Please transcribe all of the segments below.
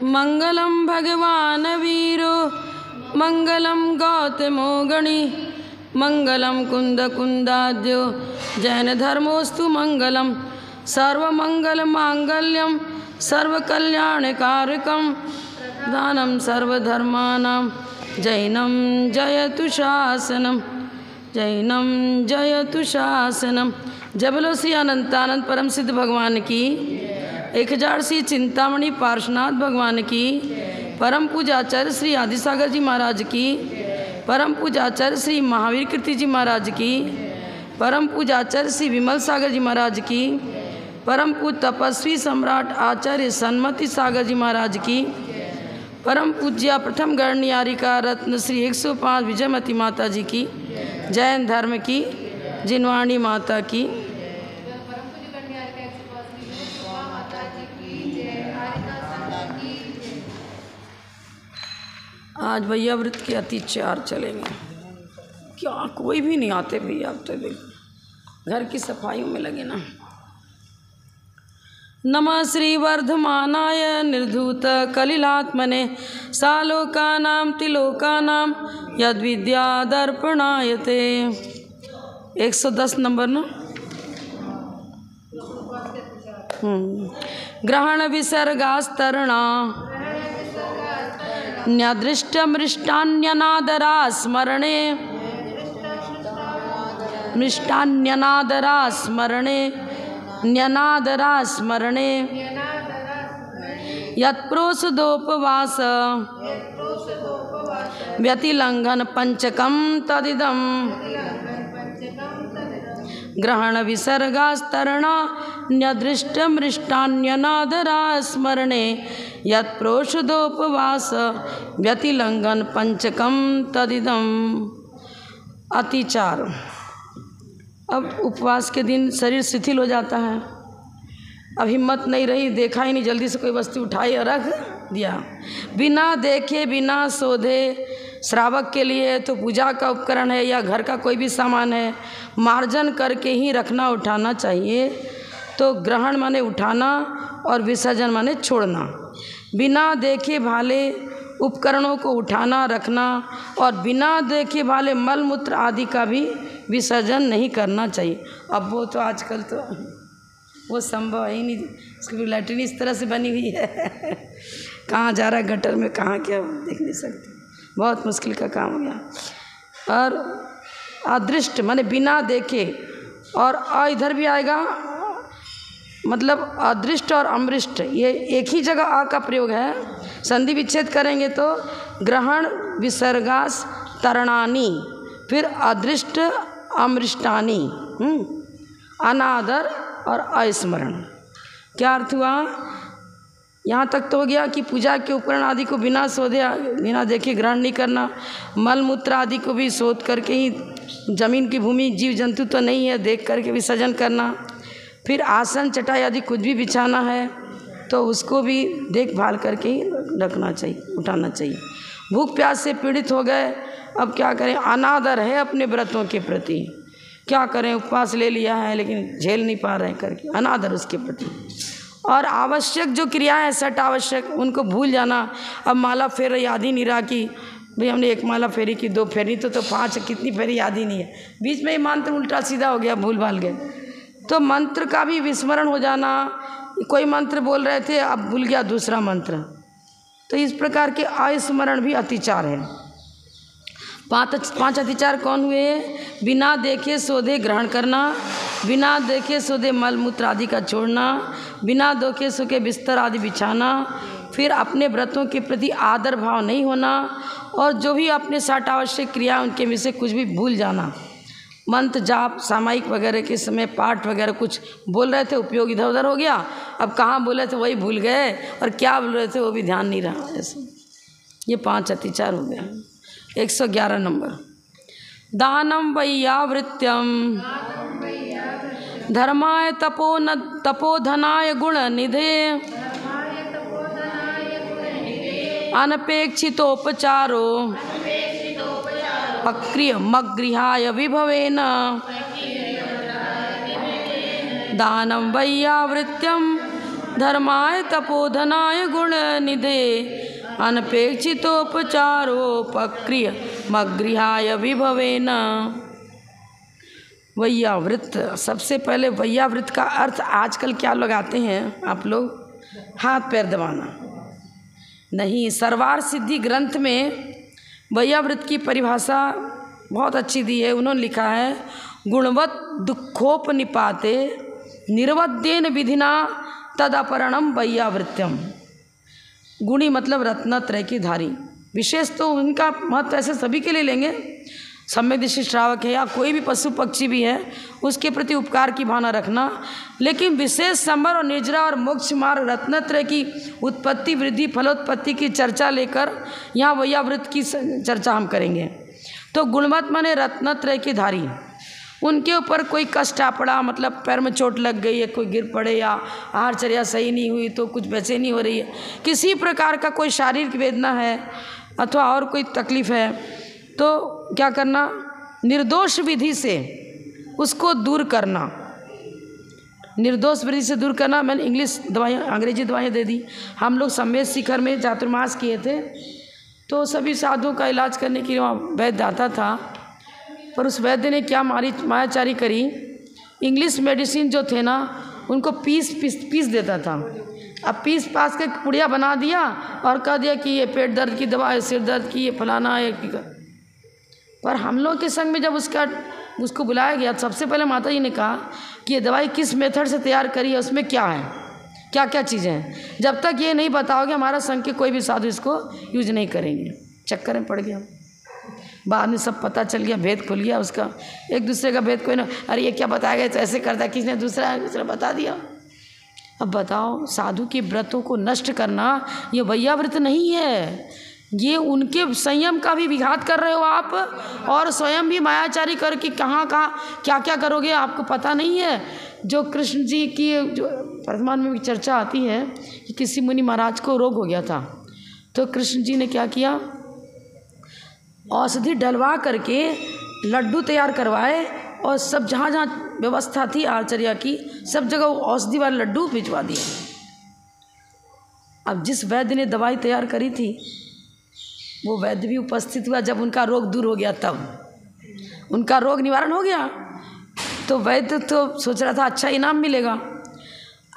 मंगलम भगवान वीरो मंगलम गौतमो गणी मंगलम कुंद कुंदाद्यो जैन धर्मोस्तु मंगलम सर्वमंगल मांगल्यम सर्वकल्याणकारकम दानम सर्वधर्मानां जैनम जयतु शासनम जैनम जयतु शासनम। जय बोलो श्री अनंतानंद परम सिद्ध भगवान की, 1000 श्री चिंतामणि पार्श्वनाथ भगवान की, परम पूजाचार्य श्री आदिसागर जी महाराज की, परम पूजाचार्य श्री महावीर कीर्ति जी महाराज की, परम पूजाचार्य श्री विमल सागर जी महाराज की, परम पूज्य तपस्वी सम्राट आचार्य सन्मति सागर जी महाराज की, परम पूज्य प्रथम गणनियारिका रत्न श्री 105 विजयमती माता जी की, जैन धर्म की जिनवाणी माता की, आज भैया व्रत के अतिचार चलेंगे। क्या कोई भी नहीं आते भैया, अब तो देखो घर की सफाइयों में लगे ना। नमः श्री वर्धमानाय निर्धूत कलिलात्मने सालोकानां तिलोकानां यद्विद्या दर्पणायते। 110 नंबर ना। ग्रहण विसर्गास्तरणा न्यदृष्टमृष्टान्यनादरा स्मरणे मृष्टान्यनादरा स्मरणे न्यनादरा स्मरणे यत्प्रोषदोपवास व्यतिलंघन पंचकम तदिदम। ग्रहण विसर्गास्तरणा न्यदृष्टमृष्टान्यनादरा स्मरणे यत्प्रोषदोपवास व्यतिलंघन पंचकम तदिदम। अतिचार। अब उपवास के दिन शरीर शिथिल हो जाता है, अब हिम्मत नहीं रही, देखा ही नहीं, जल्दी से कोई वस्तु उठाई और रख दिया। बिना देखे बिना शोधे श्रावक के लिए तो पूजा का उपकरण है या घर का कोई भी सामान है, मार्जन करके ही रखना उठाना चाहिए। तो ग्रहण माने उठाना और विसर्जन माने छोड़ना। बिना देखे भाले उपकरणों को उठाना रखना और बिना देखे भाले मल मूत्र आदि का भी विसर्जन नहीं करना चाहिए। अब वो तो आजकल तो वो संभव है ही नहीं, उसकी लैट्रिन इस तरह से बनी हुई है कहाँ जा रहा है गटर में, कहाँ क्या देख नहीं सकते, बहुत मुश्किल का काम हो गया। और अदृष्ट माने बिना देखे, और इधर भी आएगा, मतलब अदृष्ट और अमृष्ट ये एक ही जगह आ का प्रयोग है। संधि विच्छेद करेंगे तो ग्रहण विसर्गास तरणानी, फिर अदृष्ट अमृष्टानी, अनादर और अस्मरण। क्या अर्थ हुआ? यहाँ तक तो हो गया कि पूजा के उपकरण आदि को बिना शोधे बिना देखे ग्रहण नहीं करना, मल मूत्र आदि को भी शोध करके ही, जमीन की भूमि जीव जंतु तो नहीं है, देख करके विसर्जन करना। फिर आसन चटाई आदि कुछ भी बिछाना है तो उसको भी देखभाल करके ही रखना चाहिए, उठाना चाहिए। भूख प्यास से पीड़ित हो गए, अब क्या करें, अनादर है अपने व्रतों के प्रति, क्या करें, उपवास ले लिया है लेकिन झेल नहीं पा रहे हैं करके, अनादर उसके प्रति। और आवश्यक जो क्रियाएं हैं सट आवश्यक, उनको भूल जाना। अब माला फेर याद ही नहीं रहा कि भाई हमने 1 माला फेरी की, 2 फेरी तो 5 कितनी फेरी याद ही नहीं है, बीच में ही मंत्र उल्टा सीधा हो गया, भूल भाल गए। तो मंत्र का भी विस्मरण हो जाना, कोई मंत्र बोल रहे थे अब भूल गया दूसरा मंत्र, तो इस प्रकार के अस्मरण भी अतिचार है। 5 अतिचार कौन हुए? बिना देखे शोधे ग्रहण करना, बिना देखे शोधे मल मूत्र आदि का छोड़ना, बिना देखे शोधे बिस्तर आदि बिछाना, फिर अपने व्रतों के प्रति आदर भाव नहीं होना, और जो भी अपने साठ आवश्यक क्रिया उनके में से कुछ भी भूल जाना। मंत्र जाप सामायिक वगैरह के समय पाठ वगैरह कुछ बोल रहे थे, उपयोग इधर उधर हो गया, अब कहाँ बोले थे वही भूल गए, और क्या बोल रहे थे वो भी ध्यान नहीं रहा। ऐसे ये 5 अतिचार हो गया। 111 नंबर। दानम वैयावृत्यम धर्माय तपोधनाय गुण निधे अनपेक्षितोपचारो अक्रियमगृहाय विभवेन। दानं वैयावृत्यं धर्माय तपोधनाय गुण निधे अनपेक्षितोपचारोपक्रिय मगृहाय विभवेन। वैयावृत, सबसे पहले वैयावृत का अर्थ आजकल क्या लगाते हैं आप लोग? हाथ पैर दबाना नहीं। सर्वार सिद्धि ग्रंथ में वैयावृत की परिभाषा बहुत अच्छी दी है। उन्होंने लिखा है, गुणवत दुखोपनिपाते निर्वद्येन विधिना तदपरणम वैयावृत्यम। गुणी मतलब रत्नत्रय की धारी। विशेष तो उनका महत्व ऐसे सभी के लिए लेंगे, सम्यक दृष्टि श्रावक है या कोई भी पशु पक्षी भी है, उसके प्रति उपकार की भावना रखना। लेकिन विशेष संबर और निर्जरा और मोक्ष मार्ग रत्नत्रय की उत्पत्ति वृद्धि फलोत्पत्ति की चर्चा लेकर यहाँ वैयावृत की चर्चा हम करेंगे। तो गुणवत माने रत्नत्रय की धारी, उनके ऊपर कोई कष्ट आ पड़ा, मतलब पैर में चोट लग गई है, कोई गिर पड़े या आहारचर्या सही नहीं हुई तो कुछ बेचैनी हो रही है, किसी प्रकार का कोई शारीरिक वेदना है अथवा और कोई तकलीफ़ है, तो क्या करना? निर्दोष विधि से उसको दूर करना। निर्दोष विधि से दूर करना। मैंने इंग्लिश दवाइयाँ, अंग्रेजी दवाइयाँ दे दी। हम लोग सम्मेद शिखर में चातुर्मास किए थे, तो सभी साधुओं का इलाज करने के लिए वहाँ वैद्य आता था, पर उस वैद्य ने क्या मायाचारी करी, इंग्लिश मेडिसिन जो थे ना उनको पीस देता था। अब पीस पास के पुड़िया बना दिया और कह दिया कि ये पेट दर्द की दवा है, सिर दर्द की, ये फलाना है। पर हम लोग के संग में जब उसको बुलाया गया, सबसे पहले माता जी ने कहा कि ये दवाई किस मेथड से तैयार करी है, उसमें क्या है, क्या क्या चीज़ें हैं। जब तक ये नहीं बताओगे हमारा संघ के कोई भी साधु इसको यूज नहीं करेंगे। चक्कर में पड़ गया। बाद में सब पता चल गया, भेद खुल गया उसका। एक दूसरे का भेद कोई ना, अरे ये क्या बताया गया, तो ऐसे करता, किसने दूसरा बता दिया। अब बताओ, साधु के व्रतों को नष्ट करना ये वैयावृत नहीं है, ये उनके संयम का भी विघात कर रहे हो आप, और स्वयं भी मायाचारी करके कहाँ क्या क्या करोगे आपको पता नहीं है। जो कृष्ण जी की जो वर्तमान में भी चर्चा आती है कि किसी मुनि महाराज को रोग हो गया था, तो कृष्ण जी ने क्या किया, औषधि डलवा करके लड्डू तैयार करवाए और सब जहाँ जहाँ व्यवस्था थी आचार्य की, सब जगह वो औषधि वाले लड्डू भिजवा दिए। अब जिस वैद्य ने दवाई तैयार करी थी वो वैद्य भी उपस्थित हुआ जब उनका रोग दूर हो गया, तब उनका रोग निवारण हो गया। तो वैद्य तो सोच रहा था अच्छा इनाम मिलेगा।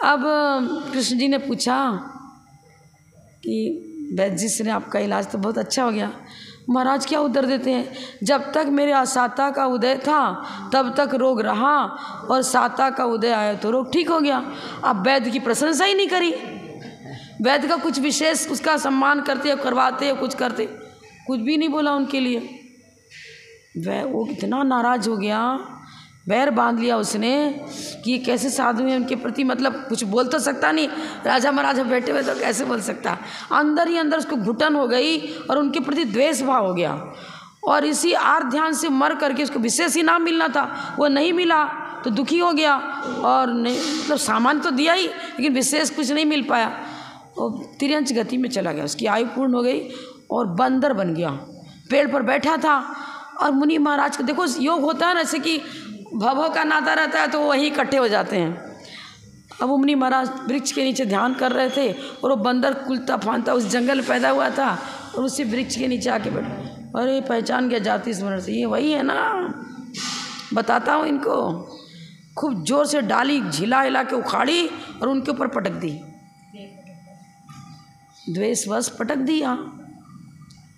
अब कृष्ण जी ने पूछा कि वैद्य जी से आपका इलाज तो बहुत अच्छा हो गया, महाराज क्या उत्तर देते हैं, जब तक मेरे आसाता का उदय था तब तक रोग रहा और साता का उदय आया तो रोग ठीक हो गया। अब वैद्य की प्रशंसा ही नहीं करी, वैद्य का कुछ विशेष उसका सम्मान करते करवाते कुछ करते, कुछ भी नहीं बोला उनके लिए। वो इतना नाराज हो गया, बैर बांध लिया उसने कि ये कैसे साधु हैं, उनके प्रति मतलब कुछ बोल तो सकता नहीं, राजा महाराजा बैठे हुए तो कैसे बोल सकता। अंदर ही अंदर उसको घुटन हो गई और उनके प्रति द्वेष भाव हो गया, और इसी आर्त ध्यान से मर करके उसको विशेष इनाम मिलना था वो नहीं मिला तो दुखी हो गया, और नहीं मतलब सामान तो दिया ही लेकिन विशेष कुछ नहीं मिल पाया, और तिर्यंच गति में चला गया, उसकी आयु पूर्ण हो गई और बंदर बन गया। पेड़ पर बैठा था और मुनि महाराज को देखो योग होता है ना, जैसे कि भव का नाता रहता है तो वहीं इकट्ठे हो जाते हैं। अब वो मुनि महाराज वृक्ष के नीचे ध्यान कर रहे थे और वो बंदर कुलता फानता उस जंगल में पैदा हुआ था और उसी वृक्ष के नीचे आके बैठे। अरे पहचान गया जाति स्मरण से, ये वही है ना, बताता हूँ इनको। खूब जोर से डाली झिला हिला के उखाड़ी और उनके ऊपर पटक दी, द्वेषवश पटक दिया।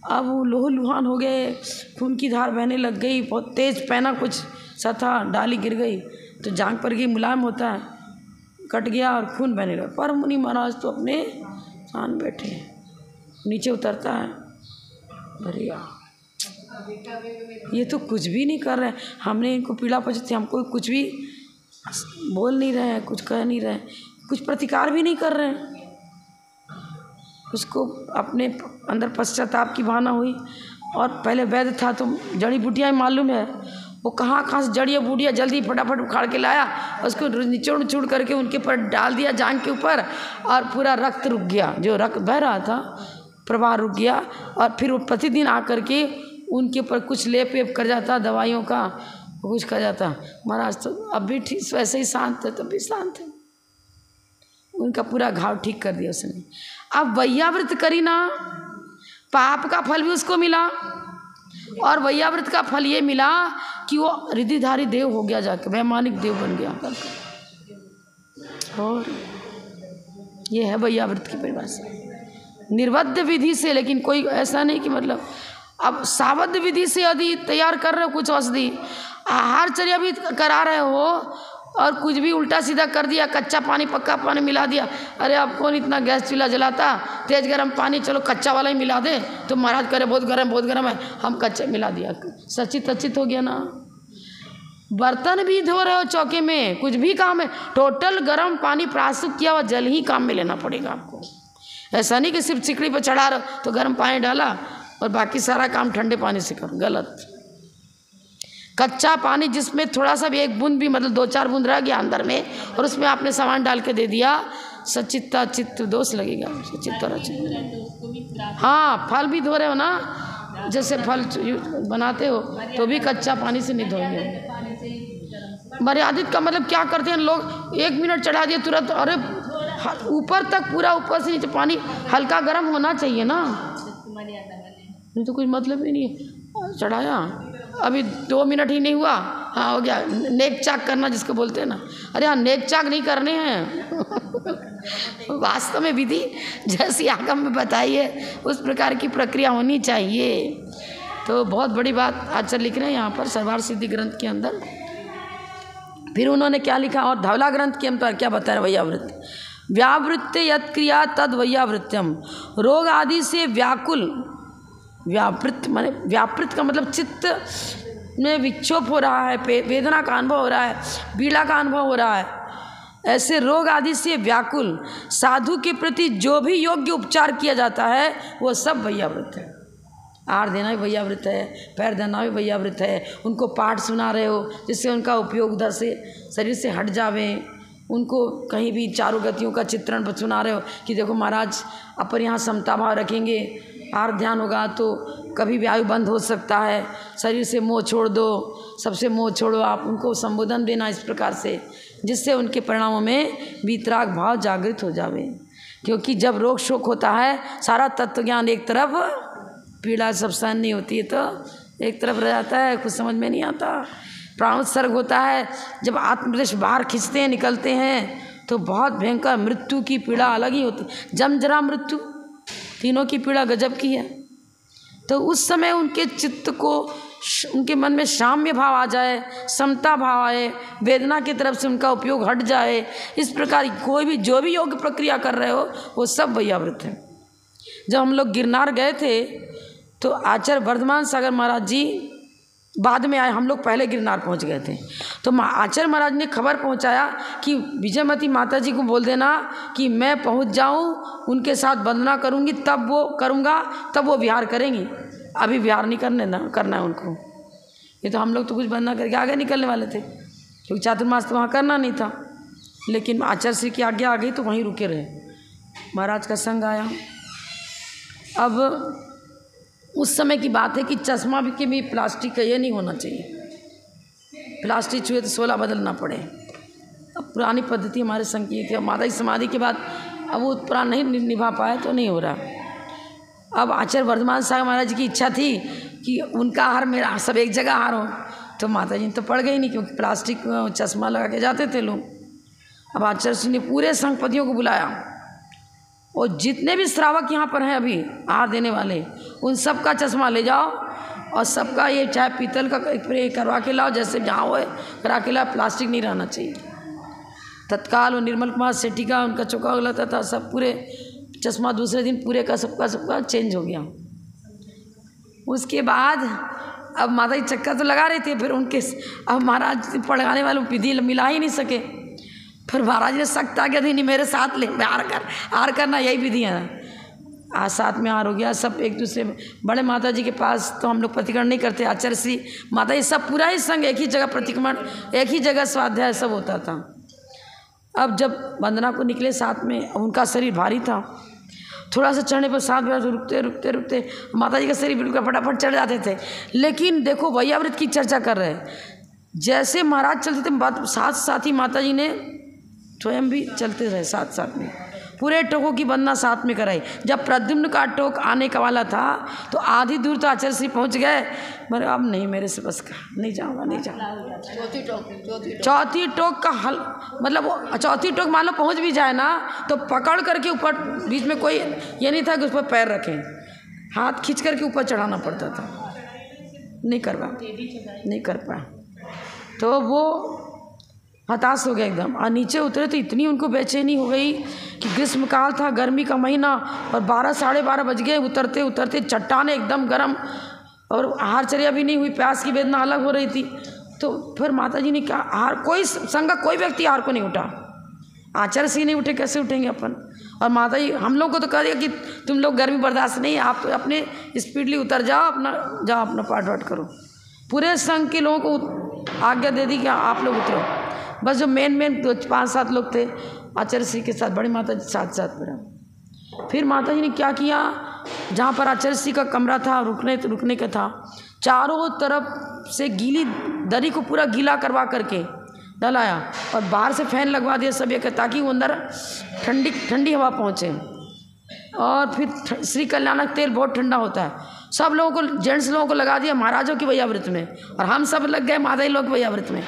अब वो लोह लुहान हो गए, खून की धार बहने लग गई, बहुत तेज पहना कुछ सा था, डाली गिर गई तो जांग पर गई, मुलायम होता है, कट गया और खून बहने लगा। पर मुनि महाराज तो अपने शान बैठे, नीचे उतरता है, अरे ये तो कुछ भी नहीं कर रहे, हमने इनको पीड़ा पहुंचाती, हमको कुछ भी बोल नहीं रहे हैं, कुछ कह नहीं रहे, कुछ प्रतिकार भी नहीं कर रहे हैं। उसको अपने अंदर पश्चाताप की भावना हुई, और पहले वैद्य था तो जड़ी बूटियाँ मालूम है, वो कहाँ से जड़ियाँ बूटियाँ जल्दी फटाफट उखाड़ के लाया, उसको निचोड़ करके उनके ऊपर डाल दिया जांग के ऊपर, और पूरा रक्त रुक गया, जो रक्त बह रहा था प्रवाह रुक गया। और फिर वो प्रतिदिन आकर के उनके ऊपर कुछ लेप वेप कर जाता, दवाइयों का कुछ कर जाता। महाराज तो अब भी ठीक वैसे ही शांत है, तब भी शांत है। उनका पूरा घाव ठीक कर दिया उसने। अब वैयाव्रत करी ना, पाप का फल भी उसको मिला और वैयाव्रत का फल ये मिला कि वो रिद्धिधारी देव हो गया, जाके वैमानिक देव बन गया। और ये है वैयाव्रत की परिभाषा, निर्बद्ध विधि से। लेकिन कोई ऐसा नहीं कि मतलब अब सावध विधि से यदि तैयार कर रहे हो कुछ औषधि, आहारचर्या भी करा रहे हो और कुछ भी उल्टा सीधा कर दिया, कच्चा पानी पक्का पानी मिला दिया, अरे अब कौन इतना गैस चूल्हा जलाता, तेज गर्म पानी चलो कच्चा वाला ही मिला दे, तो महाराज करे बहुत गर्म है, हम कच्चा मिला दिया, सचित अचित हो गया ना। बर्तन भी धो रहे हो चौके में, कुछ भी काम है, टोटल गर्म पानी प्राशुद्ध किया हुआ जल ही काम में लेना पड़ेगा आपको। ऐसा नहीं कि सिर्फ सिकड़ी पर चढ़ा रहो तो गर्म पानी डाला और बाकी सारा काम ठंडे पानी से करो, गलत। कच्चा पानी जिसमें थोड़ा सा भी एक बूंद भी मतलब 2-4 बूंद रह गया अंदर में और उसमें आपने सामान डाल के दे दिया, सचित्ता चित्त दोष लगेगा, सचित्त और अचित्त। हाँ, फल भी धो रहे हो ना, जैसे फल बनाते हो तो भी कच्चा पानी से नहीं धोएंगे। मर्यादित का मतलब क्या करते हैं लोग, 1 मिनट चढ़ा दिए तुरंत, अरे ऊपर तक पूरा ऊपर से नीचे पानी हल्का गर्म होना चाहिए ना, नहीं तो कुछ मतलब ही नहीं है। चढ़ाया, अभी 2 मिनट ही नहीं हुआ, हाँ हो गया। नेक चाक करना जिसको बोलते हैं ना, अरे हाँ नेक चाक नहीं करने हैं वास्तव में विधि जैसी आगम में बताई है उस प्रकार की प्रक्रिया होनी चाहिए। तो बहुत बड़ी बात आचार्य लिख रहे हैं यहाँ पर सर्वार्थ सिद्धि ग्रंथ के अंदर। फिर उन्होंने क्या लिखा, और धवला ग्रंथ के अंदर क्या बताया, वैयावृत्त व्यावृत्ते यत् क्रिया तद वैयावृत्यम, रोग आदि से व्याकुल, व्यापृत माने व्यापृत का मतलब चित्त में विक्षोभ हो रहा है, वेदना का अनुभव हो रहा है, पीड़ा का अनुभव हो रहा है, ऐसे रोग आदि से व्याकुल साधु के प्रति जो भी योग्य उपचार किया जाता है वो सब वैयावृत है। आहार देना भी वैयावृत है, पैर धरना भी वैयावृत है, उनको पाठ सुना रहे हो जिससे उनका उपयोग उधर से शरीर से हट जावे, उनको कहीं भी चारों गतियों का चित्रण सुना रहे हो कि देखो महाराज अपन यहाँ समता भाव रखेंगे, आहार ध्यान होगा तो कभी भी आयु बंद हो सकता है, शरीर से मोह छोड़ दो, सबसे मोह छोड़ो, आप उनको संबोधन देना इस प्रकार से जिससे उनके परिणामों में वीतराग भाव जागृत हो जावे। क्योंकि जब रोग शोक होता है सारा तत्व ज्ञान एक तरफ, पीड़ा सब सहन नहीं होती है तो एक तरफ रह जाता है, कुछ समझ में नहीं आता। प्राणोत्सर्ग होता है, जब आत्मप्रदेश बाहर खींचते हैं निकलते हैं तो बहुत भयंकर मृत्यु की पीड़ा अलग ही होती, जन्म जरा मृत्यु तीनों की पीड़ा गजब की है। तो उस समय उनके चित्त को, उनके मन में साम्य भाव आ जाए, समता भाव आए, वेदना की तरफ से उनका उपयोग हट जाए, इस प्रकार कोई भी जो भी योग प्रक्रिया कर रहे हो वो सब वैयावृत है। जब हम लोग गिरनार गए थे तो आचार्य वर्धमान सागर महाराज जी बाद में आए, हम लोग पहले गिरनार पहुंच गए थे। तो आचार्य महाराज ने खबर पहुंचाया कि विजयमती माता जी को बोल देना कि मैं पहुंच जाऊं, उनके साथ वंदना करूंगी, तब वो करूंगा, तब वो विहार करेंगी, अभी विहार नहीं करना है उनको। ये तो हम लोग तो कुछ वंदना करके आगे निकलने वाले थे क्योंकि चातुर्मास तो वहाँ करना नहीं था, लेकिन आचार्य श्री की आज्ञा आ गई तो वहीं रुके रहे। महाराज का संग आया। अब उस समय की बात है कि चश्मा भी के भी प्लास्टिक का ये नहीं होना चाहिए, प्लास्टिक छुए तो 16 बदलना पड़े। अब पुरानी पद्धति हमारे संग की थी, माता की समाधि के बाद अब वो पुराना नहीं निभा पाए तो नहीं हो रहा। अब आचार्य वर्धमान सागर महाराज की इच्छा थी कि उनका हार मेरा सब एक जगह हार हो, तो माता जी तो पड़ गई नहीं क्योंकि प्लास्टिक चश्मा लगा के जाते थे लोग। अब आचार्य श्री ने पूरे संघपतियों को बुलाया और जितने भी श्रावक यहाँ पर हैं अभी आहार देने वाले, उन सब का चश्मा ले जाओ और सबका ये चाहे पीतल का स्प्रे करवा के लाओ, जैसे जहाँ हो करा के लाओ, प्लास्टिक नहीं रहना चाहिए। तत्काल और निर्मल कुमार सेठी का उनका चौका लगता था, सब पूरे चश्मा दूसरे दिन पूरे का सबका चेंज हो गया। उसके बाद अब माता जी चक्कर तो लगा रहे थे, फिर उनके अब महाराज पढ़ाने वाले विधि मिला ही नहीं सके, फिर महाराज ने सख्त आज्ञा दी, नहीं मेरे साथ ले, आहार करना यही विधि है। आज साथ में आहार हो गया, सब एक दूसरे बड़े माता जी के पास तो हम लोग प्रतिक्रमण नहीं करते, आचार्य श्री माता जी सब पूरा ही संग एक ही जगह प्रतिक्रमण, एक ही जगह स्वाध्याय सब होता था। अब जब वंदना को निकले साथ में, उनका शरीर भारी था, थोड़ा सा चढ़ने पर 7 बार रुकते रुकते रुकते माता जी का शरीर बिल्कुल फटाफट चढ़ जाते थे। लेकिन देखो वैयावृत की चर्चा कर रहे हैं, जैसे महाराज चलते थे बात साथ ही माता जी ने स्वयं भी चलते रहे साथ साथ में। पूरे टोकों की वंदना साथ में कराई। जब प्रद्युम्न का टोक आने का वाला था तो आधी दूर तो आचार्य श्री पहुँच गए, मगर अब नहीं, मेरे से बस का नहीं जाऊँगा, नहीं जाऊँगा। चौथी टोक का हल मतलब वो चौथी टोक मान लो पहुँच भी जाए ना तो पकड़ करके ऊपर, बीच में कोई ये नहीं था कि उस पर पैर रखें, हाथ खींच करके ऊपर चढ़ाना पड़ता था। नहीं कर पाया तो वो हताश हो गया एकदम। और नीचे उतरे तो इतनी उनको बेचैनी हो गई कि ग्रीष्म काल था, गर्मी का महीना, और 12 साढ़े 12 बज गए। उतरते उतरते चट्टाने एकदम गर्म, और आहारचर्या भी नहीं हुई, प्यास की वेदना अलग हो रही थी। तो फिर माता जी ने कहा, आहार कोई संग का कोई व्यक्ति आहार को नहीं उठा, आचार्य से नहीं उठे, कैसे उठेंगे अपन। और माता जी हम लोग को तो कह दिया कि तुम लोग गर्मी बर्दाश्त नहीं, आप अपने स्पीडली उतर जाओ, अपना पाठ वाट करो। पूरे संघ के लोगों को आज्ञा दे दी कि आप लोग उतरो। बस जो मेन 5-7 लोग थे आचार्य श्री के साथ, बड़ी माता जी साथ मेरा। फिर माता जी ने क्या किया, जहाँ पर आचार्य श्री का कमरा था, रुकने का था, चारों तरफ से गीली दरी को पूरा गीला करवा करके डलाया, और बाहर से फैन लगवा दिया सब एक, ताकि वो अंदर ठंडी हवा पहुँचे। और फिर श्री कल्याणक तेल बहुत ठंडा होता है, सब लोगों को, जेंट्स लोगों को लगा दिया महाराजों की वैयावृत में, और हम सब लग गए मादाई लोग वैयावृत में।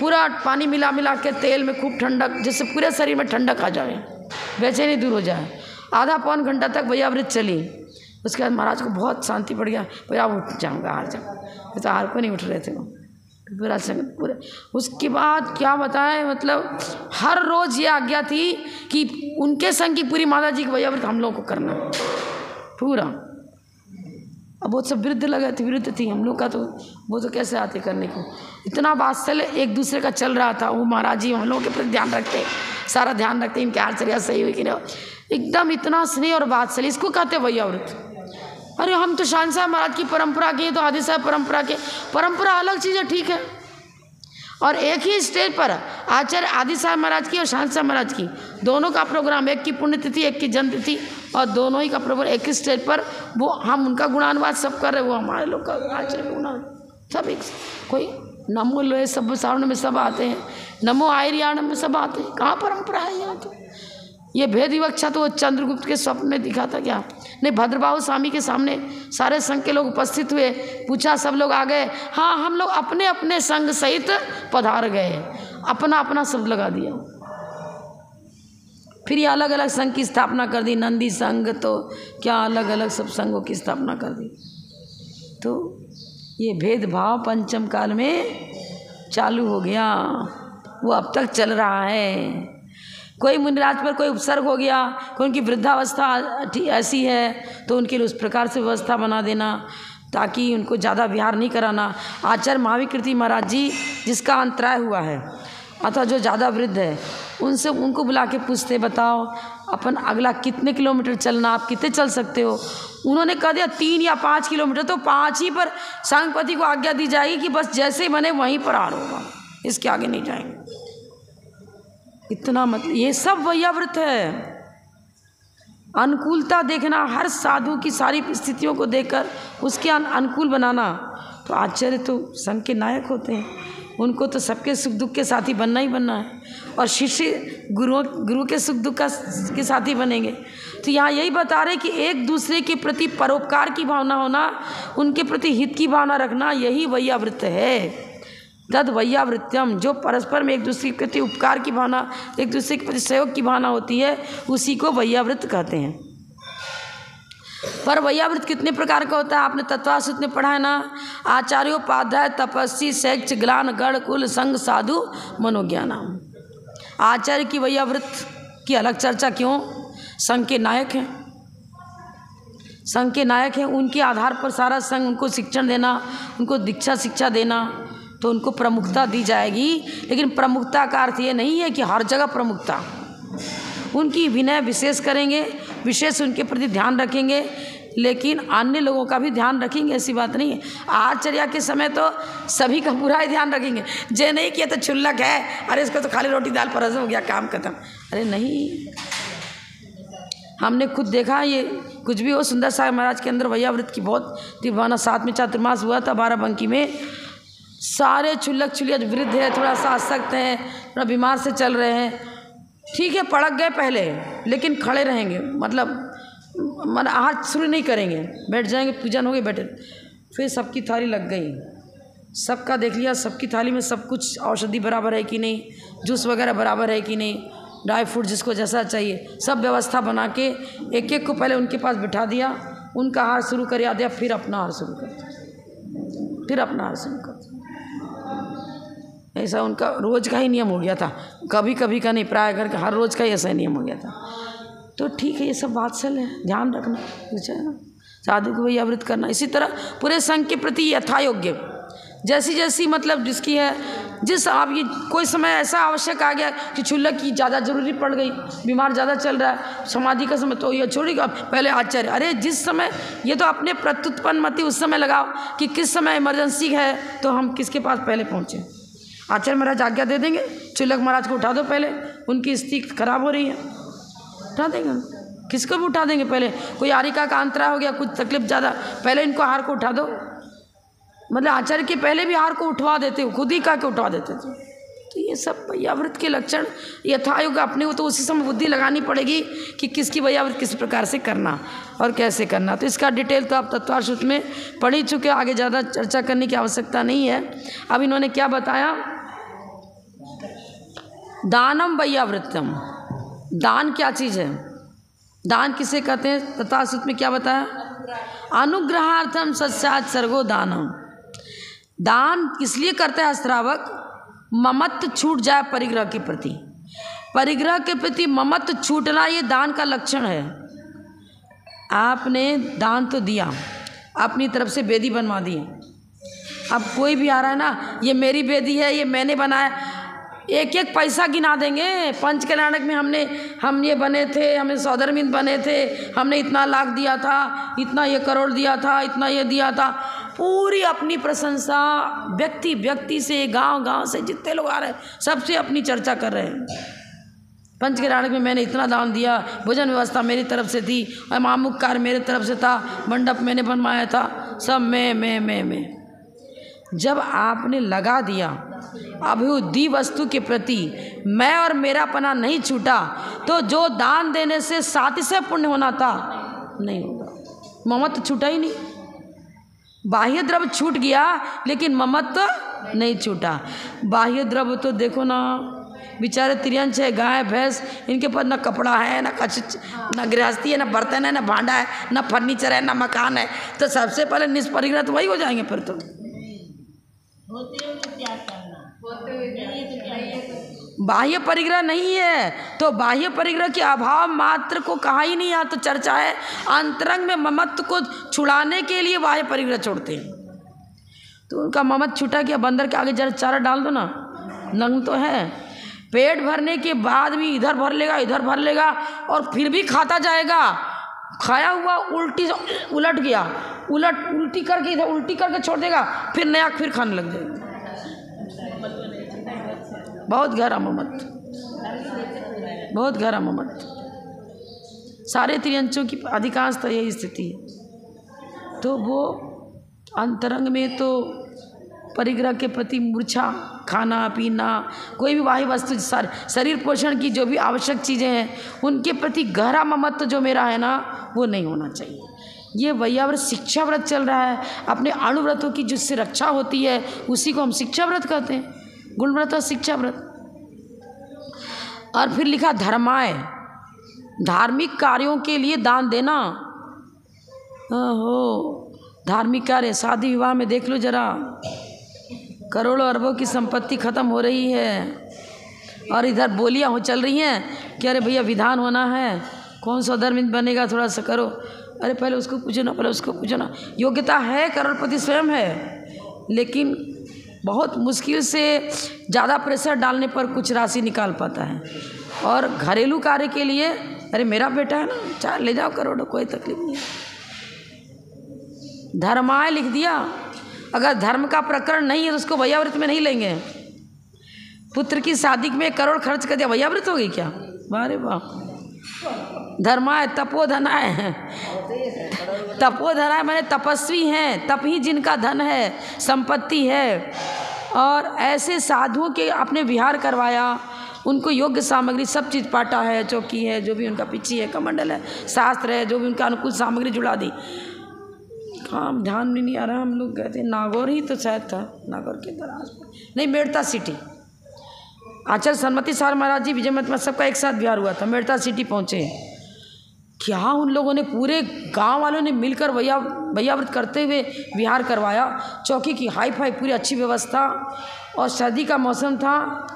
पूरा पानी मिला के तेल में खूब ठंडक, जिससे पूरे शरीर में ठंडक आ जाए, बेचैनी दूर हो जाए। आधा पौन घंटा तक वैयावृत चली। उसके बाद महाराज को बहुत शांति पड़ गया, भैया उठ जाऊँगा, हार जाऊँगा। तो हार को नहीं उठ रहे थे वो पूरे। उसके बाद क्या बताएं, मतलब हर रोज़ ये आज्ञा थी कि उनके संग की पूरी माता जी की वैयावृत हम लोग को करना पूरा। अब वो सब विरुद्ध थी हम लोग का, तो वो तो कैसे आते करने को। इतना वात्सल्य एक दूसरे का चल रहा था। वो महाराज जी हम लोगों के प्रति ध्यान रखते, सारा ध्यान रखते, इनके आचर्या सही हुई कि नहीं, एकदम इतना स्नेह और वात्सल्य, इसको कहते वैयावृत। अरे हम तो शान साहब महाराज की परंपरा के हैं, तो आदि साहब परंपरा के, परंपरा अलग चीज़ है, ठीक है। और एक ही स्टेज पर आचार्य आदि साहब महाराज की और शान साहब महाराज की दोनों का प्रोग्राम, एक की पुण्यतिथि एक की जन्मतिथि, और दोनों ही का प्रोग्राम एक ही स्टेज पर, वो हम उनका गुणानुवाद सब कर रहे, वो हमारे लोग का आचार्य का गुणानुवाद सब एक। कोई नमो लोहे सब सावण में सब आते हैं, नमो आयरियाण में सब आते हैं, कहाँ परंपरा है यहाँ। तो ये भेद विवक्षा तो चंद्रगुप्त के स्वप्न में दिखा था क्या? नहीं, भद्रबाहु स्वामी के सामने सारे संघ के लोग उपस्थित हुए, पूछा, सब लोग आ गए, हाँ हम लोग अपने अपने संघ सहित पधार गए, अपना अपना शब्द लगा दिया। फिर ये अलग अलग संघ की स्थापना कर दी, नंदी संघ, तो क्या अलग अलग सब संघों की स्थापना कर दी। तो ये भेदभाव पंचम काल में चालू हो गया, वो अब तक चल रहा है। कोई मुनिराज पर कोई उपसर्ग हो गया, कोई उनकी वृद्धावस्था ऐसी है तो उनके लिए उस प्रकार से व्यवस्था बना देना, ताकि उनको ज़्यादा विहार नहीं कराना। आचार्य महाविकृति महाराज जी जिसका अंतराय हुआ है अथवा जो ज़्यादा वृद्ध है, उनको बुला के पूछते, बताओ अपन अगला कितने किलोमीटर चलना, आप कितने चल सकते हो। उन्होंने कह दिया 3 या 5 किलोमीटर, तो 5 ही पर संघपति को आज्ञा दी जाएगी कि बस जैसे बने वहीं पर आर होगा, इसके आगे नहीं जाएंगे। इतना मतलब ये सब वैयावृत है। अनुकूलता देखना, हर साधु की सारी स्थितियों को देखकर उसके अनुकूल बनाना। तो आचार्य तो संघ के नायक होते हैं, उनको तो सबके सुख दुख के साथी बनना ही बनना है, और शिष्य गुरु के सुख दुख के साथी बनेंगे। तो यहाँ यही बता रहे कि एक दूसरे के प्रति परोपकार की भावना होना, उनके प्रति हित की भावना रखना, यही वैयावृत है। तद वैयावृत्यम, जो परस्पर में एक दूसरे के प्रति उपकार की भावना, एक दूसरे के प्रति सहयोग की भावना होती है, उसी को वैयावृत कहते हैं। पर वैयावृत कितने प्रकार का होता है आपने तत्वासूत्र में पढ़ा है ना। आचार्योपाध्याय तपस्वी शैक्ष ग्लान गण कुल संघ साधु मनोज्ञानम। आचार्य की वैयावृत की अलग चर्चा क्यों? संघ के नायक हैं, संघ के नायक हैं, उनके आधार पर सारा संघ उनको शिक्षण देना, उनको दीक्षा शिक्षा देना, तो उनको प्रमुखता दी जाएगी। लेकिन प्रमुखता का अर्थ ये नहीं है कि हर जगह प्रमुखता, उनकी विनय विशेष करेंगे, विशेष उनके प्रति ध्यान रखेंगे, लेकिन अन्य लोगों का भी ध्यान रखेंगे, ऐसी बात नहीं है। आचार्य के समय तो सभी का पूरा ही ध्यान रखेंगे, जे नहीं किया तो क्षुल्लक है, अरे इसको तो खाली रोटी दाल परस हो गया, काम खत्म। अरे नहीं, हमने खुद देखा, ये कुछ भी हो, सुंदर साहब महाराज के अंदर वैयावृत की बहुत दीवाना। 7 में चातुर्मास हुआ था बाराबंकी में, सारे क्षुल्लक क्षुल्लक वृद्ध है, थोड़ा सा अशक्त हैं, थोड़ा बीमार से चल रहे हैं, ठीक है पड़क गए पहले, लेकिन खड़े रहेंगे, मतलब हाथ शुरू नहीं करेंगे, बैठ जाएंगे, पूजन हो गई बैठे। फिर सबकी थाली लग गई, सबका देख लिया, सबकी थाली में सब कुछ औषधि बराबर है कि नहीं, जूस वगैरह बराबर है कि नहीं, ड्राई फ्रूट जिसको जैसा चाहिए सब व्यवस्था बना के एक एक को पहले उनके पास बिठा दिया, उनका आहार शुरू कर दिया, फिर अपना आहार शुरू कर दिया, फिर अपना आहार शुरू कर दिया। ऐसा उनका रोज़ का ही नियम हो गया था, कभी कभी का नहीं, प्राय घर का हर रोज़ का ही ऐसा नियम हो गया था। तो ठीक है, ये सब बात चल है, ध्यान रखना साधु को वैयावृत करना। इसी तरह पूरे संघ के प्रति यथायोग्य जैसी जैसी मतलब जिसकी है, जिस आप ये कोई समय ऐसा आवश्यक आ गया कि क्षुल्लक की ज़्यादा जरूरी पड़ गई, बीमार ज़्यादा चल रहा है, समाधि का समय, तो ये छोड़ेगा पहले आचार्य। अरे जिस समय ये तो अपने प्रत्युत्पन्न मति उस समय लगाओ कि किस समय इमरजेंसी है तो हम किसके पास पहले पहुँचे। आचार्य महाराज आज्ञा दे देंगे, क्षुल्लक महाराज को उठा दो पहले, उनकी स्थिति खराब हो रही है, उठा देंगे, किसको भी उठा देंगे पहले। कोई आरिका का अंतरा हो गया, कुछ तकलीफ ज़्यादा, पहले इनको हार को उठा दो, मतलब आचार्य के पहले भी हार को उठवा देते हो, खुद ही का के उठवा देते थे। तो ये सब वैयावृत के लक्षण यथायोग अपने को तो उसी समय बुद्धि लगानी पड़ेगी कि किसकी वैयावृत किस प्रकार से करना और कैसे करना। तो इसका डिटेल तो आप तत्वार्थ सूत्र में पढ़ ही चुके, आगे ज़्यादा चर्चा करने की आवश्यकता नहीं है। अब इन्होंने क्या बताया, दानम वैयावृतम, दान क्या चीज़ है, दान किसे कहते हैं, तत्वार्थ सूत्र में क्या बताया, अनुग्रहार्थम सत्सात सर्गो दानम। दान इसलिए करते हैं श्रावक, ममत्व छूट जाए परिग्रह के प्रति, परिग्रह के प्रति ममत्व छूटना ये दान का लक्षण है। आपने दान तो दिया, अपनी तरफ से बेदी बनवा दी, अब कोई भी आ रहा है ना, ये मेरी बेदी है, ये मैंने बनाया, एक एक पैसा गिना देंगे। पंच कल्याणक में हम ये बने थे, हमें सौदरमिंद बने थे, हमने इतना लाख दिया था, इतना ये करोड़ दिया था, इतना ये दिया था, पूरी अपनी प्रशंसा व्यक्ति व्यक्ति से, गांव गांव से जितने लोग आ रहे हैं सबसे अपनी चर्चा कर रहे हैं। पंच कल्याणक में मैंने इतना दान दिया, भोजन व्यवस्था मेरी तरफ से थी, अमुक कार्य मेरे तरफ से था, मंडप मैंने बनवाया था, सब मैं। जब आपने लगा दिया, अभी दी वस्तु के प्रति मैं और मेरापना नहीं छूटा, तो जो दान देने से सातिशय पुण्य होना था नहीं होगा। ममत्व छूटा ही नहीं, बाह्य द्रव्य छूट गया लेकिन ममत्व नहीं छूटा। बाह्य द्रव्य तो देखो ना, बेचारे त्रियंश है, गाय भैंस, इनके पास ना कपड़ा है, ना कछ, ना गृहस्थी है, ना बर्तन है, ना भांडा है, ना फर्नीचर है, ना मकान है, तो सबसे पहले निष्परिग्रह तो वही हो जाएंगे। फिर तो बाह्य परिग्रह नहीं है, तो बाह्य परिग्रह के अभाव मात्र को कहा ही नहीं, यहाँ तो चर्चा है अंतरंग में ममत्व को छुड़ाने के लिए बाह्य परिग्रह छोड़ते हैं। तो उनका ममत्व छूटा कि बंदर के आगे जरा चारा डाल दो ना, नंग तो है, पेट भरने के बाद भी इधर भर लेगा, इधर भर लेगा, और फिर भी खाता जाएगा। खाया हुआ उलट गया, उल्टी करके इधर उल्टी करके छोड़ देगा, फिर नया फिर खाने लग जाएगा। बहुत गहरा ममत्व, बहुत गहरा ममत्व। सारे त्रियंशों की अधिकांशतः यही स्थिति है। तो वो अंतरंग में तो परिग्रह के प्रति मूर्छा, खाना पीना, कोई भी बाह्य वस्तु, शरीर पोषण की जो भी आवश्यक चीज़ें हैं उनके प्रति गहरा ममत्व जो मेरा है ना, वो नहीं होना चाहिए। ये वैयाव्रत शिक्षा व्रत चल रहा है, अपने अणुव्रतों की जिससे रक्षा होती है उसी को हम शिक्षा व्रत कहते हैं, गुण व्रत और शिक्षा व्रत। और फिर लिखा धर्माय, धार्मिक कार्यों के लिए दान देना। ओहो, धार्मिक कार्य, शादी विवाह में देख लो जरा, करोड़ों अरबों की संपत्ति खत्म हो रही है और इधर बोलियाँ चल रही हैं कि अरे भैया विधान होना है, कौन सा धर्मिंद बनेगा, थोड़ा सा करो। अरे पहले उसको पूछो ना, पहले उसको पूछो ना। योग्यता है, करोड़पति स्वयं है, लेकिन बहुत मुश्किल से ज़्यादा प्रेशर डालने पर कुछ राशि निकाल पाता है। और घरेलू कार्य के लिए अरे मेरा बेटा है ना, चाहे ले जाओ करोड़ों, कोई तकलीफ नहीं। धर्माय लिख दिया, अगर धर्म का प्रकरण नहीं है तो उसको वैयाव्रत में नहीं लेंगे। पुत्र की शादी में करोड़ खर्च कर दिया, वैयाव्रत हो गई क्या? वाह वाह। धर्माय तपोधनाय, तपोधनाय माने तपस्वी हैं, तप ही जिनका धन है, संपत्ति है। और ऐसे साधुओं के आपने विहार करवाया, उनको योग्य सामग्री सब चीज़, पाटा है, चौकी है, जो भी उनका पिच्ची है, कमंडल है, शास्त्र है, जो भी उनका अनुकूल सामग्री जुड़ा दी। हाँ, ध्यान भी नहीं आ रहा। हम लोग गए थे नागौर ही तो शायद था, नागौर के दराज नहीं, मेड़ता सिटी। आचार्य सन्मति सार महाराज जी, विजय मत सबका एक साथ बिहार हुआ था। मेड़ता सिटी पहुँचे, क्या उन लोगों ने, पूरे गांव वालों ने मिलकर भैया व्रत करते हुए विहार करवाया। चौकी की हाई फाई पूरी अच्छी व्यवस्था, और सर्दी का मौसम था।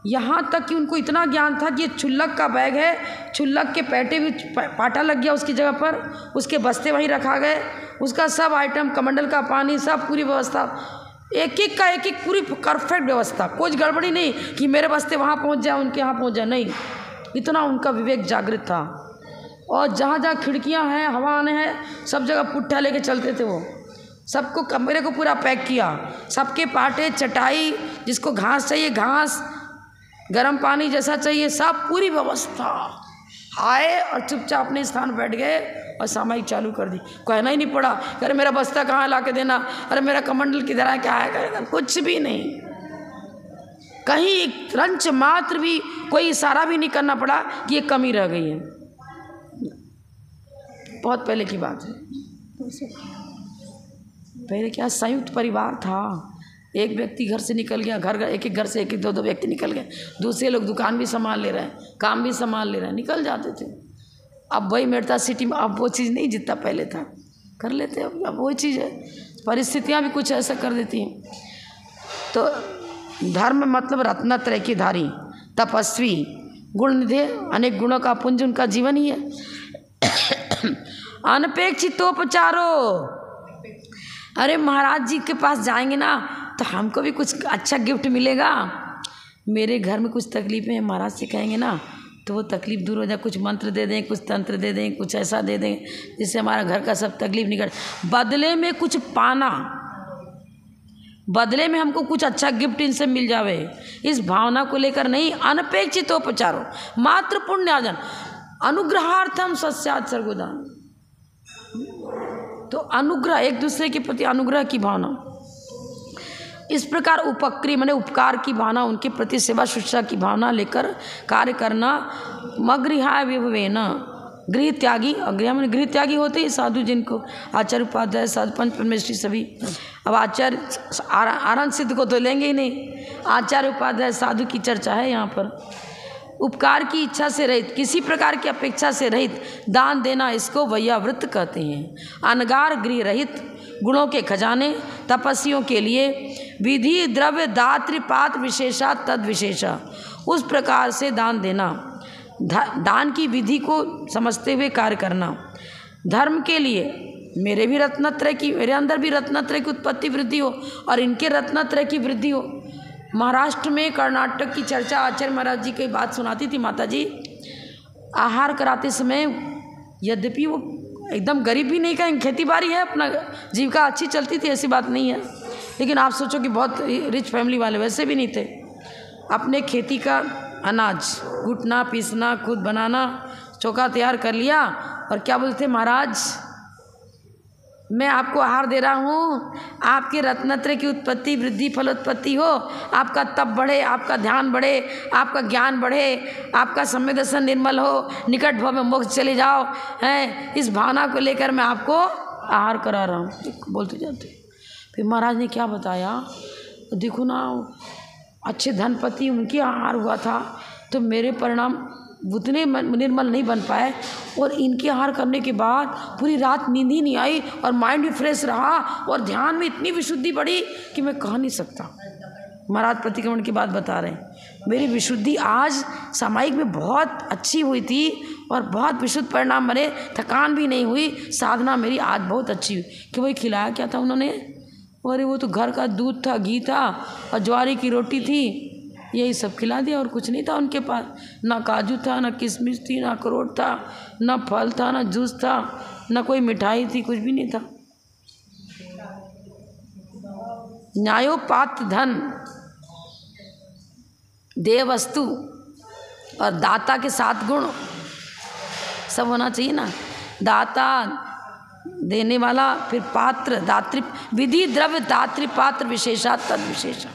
यहाँ तक कि उनको इतना ज्ञान था कि ये छुल्लक का बैग है, छुल्लक के पैटे भी पाटा लग गया उसकी जगह पर, उसके बस्ते वहीं रखा गए, उसका सब आइटम, कमंडल का पानी, सब पूरी व्यवस्था, एक एक का एक एक पूरी परफेक्ट व्यवस्था, कुछ गड़बड़ी नहीं कि मेरे बस्ते वहाँ पहुँच जाए, उनके यहाँ पहुँच जाए, नहीं। इतना उनका विवेक जागृत था। और जहाँ जहाँ खिड़कियाँ हैं, हवा आने हैं, सब जगह पुट्ठा लेके चलते थे वो। सबको, कमरे को पूरा पैक किया, सबके पाटे, चटाई, जिसको घास चाहिए घास, गर्म पानी जैसा चाहिए, सब पूरी व्यवस्था। आए और चुपचाप अपने स्थान बैठ गए और सामायिक चालू कर दी। कहना ही नहीं पड़ा, अरे मेरा बस्ता कहाँ ला के देना, अरे मेरा कमंडल किधर है, क्या है, करेगा, कुछ भी नहीं। कहीं रंच मात्र भी कोई इशारा भी नहीं करना पड़ा कि ये कमी रह गई है। बहुत पहले की बात है। पहले क्या संयुक्त परिवार था, एक व्यक्ति घर से निकल गया, घर एक एक घर से एक एक दो दो व्यक्ति निकल गए, दूसरे लोग दुकान भी संभाल ले रहे हैं, काम भी संभाल ले रहे हैं, निकल जाते थे। अब वही मेड़ता सिटी में अब वो चीज़ नहीं जितना पहले था, कर लेते। अब वो चीज़ है, परिस्थितियाँ भी कुछ ऐसा कर देती हैं। तो धर्म मतलब रत्नत्रय की धारी, तपस्वी, गुणनिधि, अनेक गुणों का पुंज उनका जीवन ही है। अनपेक्षितोपचारो, अरे महाराज जी के पास जाएंगे ना तो हमको भी कुछ अच्छा गिफ्ट मिलेगा। मेरे घर में कुछ तकलीफें हैं, महाराज से कहेंगे ना तो वो तकलीफ दूर हो जाए, कुछ मंत्र दे दें, कुछ तंत्र दे दें, कुछ ऐसा दे दें जिससे हमारा घर का सब तकलीफ निकल, बदले में कुछ पाना, बदले में हमको कुछ अच्छा गिफ्ट इनसे मिल जावे, इस भावना को लेकर नहीं। अनपेक्षितोपचारो मात्र पुण्यार्जन, अनुग्रहार्थम सस्यात् सर्वोदान। तो अनुग्रह, एक दूसरे के प्रति अनुग्रह की भावना, इस प्रकार उपक्रिय माने उपकार की भावना, उनके प्रति सेवा शुश्रूषा की भावना लेकर कार्य करना। मगृहाय विभवेन, गृह त्यागी, गृह में गृह त्यागी होते ही साधु, जिनको आचार्य उपाध्याय साधु पंच परमेश्वरी सभी। अब आचार्य आनंद सिद्ध को तो लेंगे ही नहीं, आचार्य उपाध्याय साधु की चर्चा है यहाँ पर। उपकार की इच्छा से रहित, किसी प्रकार की अपेक्षा से रहित दान देना, इसको वैयावृत्त कहते हैं। अनगार गृह रहित, गुणों के खजाने, तपस्वियों के लिए विधि द्रव्य दात्र पात्र विशेषा तद विशेषा, उस प्रकार से दान देना, दान की विधि को समझते हुए कार्य करना। धर्म के लिए मेरे भी रत्नत्रय की, मेरे अंदर भी रत्नत्रय की उत्पत्ति वृद्धि हो और इनके रत्नत्रय की वृद्धि हो। महाराष्ट्र में कर्नाटक की चर्चा आचार्य महाराज जी की बात सुनाती थी माता जी, आहार कराते समय, यद्यपि वो एकदम गरीब भी नहीं कहेंगे, खेती बाड़ी है, अपना जीविका अच्छी चलती थी, ऐसी बात नहीं है, लेकिन आप सोचो कि बहुत रिच फैमिली वाले, वैसे भी नहीं थे। अपने खेती का अनाज कूटना, पीसना, खुद बनाना, चोखा तैयार कर लिया और क्या बोलते थे, महाराज मैं आपको आहार दे रहा हूँ, आपके रत्नत्रय की उत्पत्ति वृद्धि फलोत्पत्ति हो, आपका तप बढ़े, आपका ध्यान बढ़े, आपका ज्ञान बढ़े, आपका सम्यक दर्शन निर्मल हो, निकट भव में मोक्ष चले जाओ, हैं, इस भावना को लेकर मैं आपको आहार करा रहा हूँ, बोलते जाते। फिर महाराज ने क्या बताया, देखो ना, अच्छे धनपति उनके आहार हुआ था तो मेरे परिणाम उतने निर्मल नहीं बन पाए, और इनके आहार करने के बाद पूरी रात नींद ही नहीं आई और माइंड भी फ्रेश रहा और ध्यान में इतनी विशुद्धि बढ़ी कि मैं कह नहीं सकता। महाराज प्रतिक्रमण की बात बता रहे हैं, मेरी विशुद्धि आज सामायिक में बहुत अच्छी हुई थी और बहुत विशुद्ध परिणाम बने, थकान भी नहीं हुई, साधना मेरी आज बहुत अच्छी हुई। कि वही खिलाया क्या था उन्होंने, अरे वो तो घर का दूध था, घी था और ज्वारी की रोटी थी, यही सब खिला दिया और कुछ नहीं था उनके पास, ना काजू था, ना किशमिश थी, ना अखरोट था, ना फल था, ना जूस था, ना कोई मिठाई थी, कुछ भी नहीं था। न्यायोपात धन, देय वस्तु और दाता के 7 गुण सब होना चाहिए ना, दाता देने वाला, फिर पात्र दात्री, विधि द्रव्य दात्री पात्र विशेषा तद विशेषा,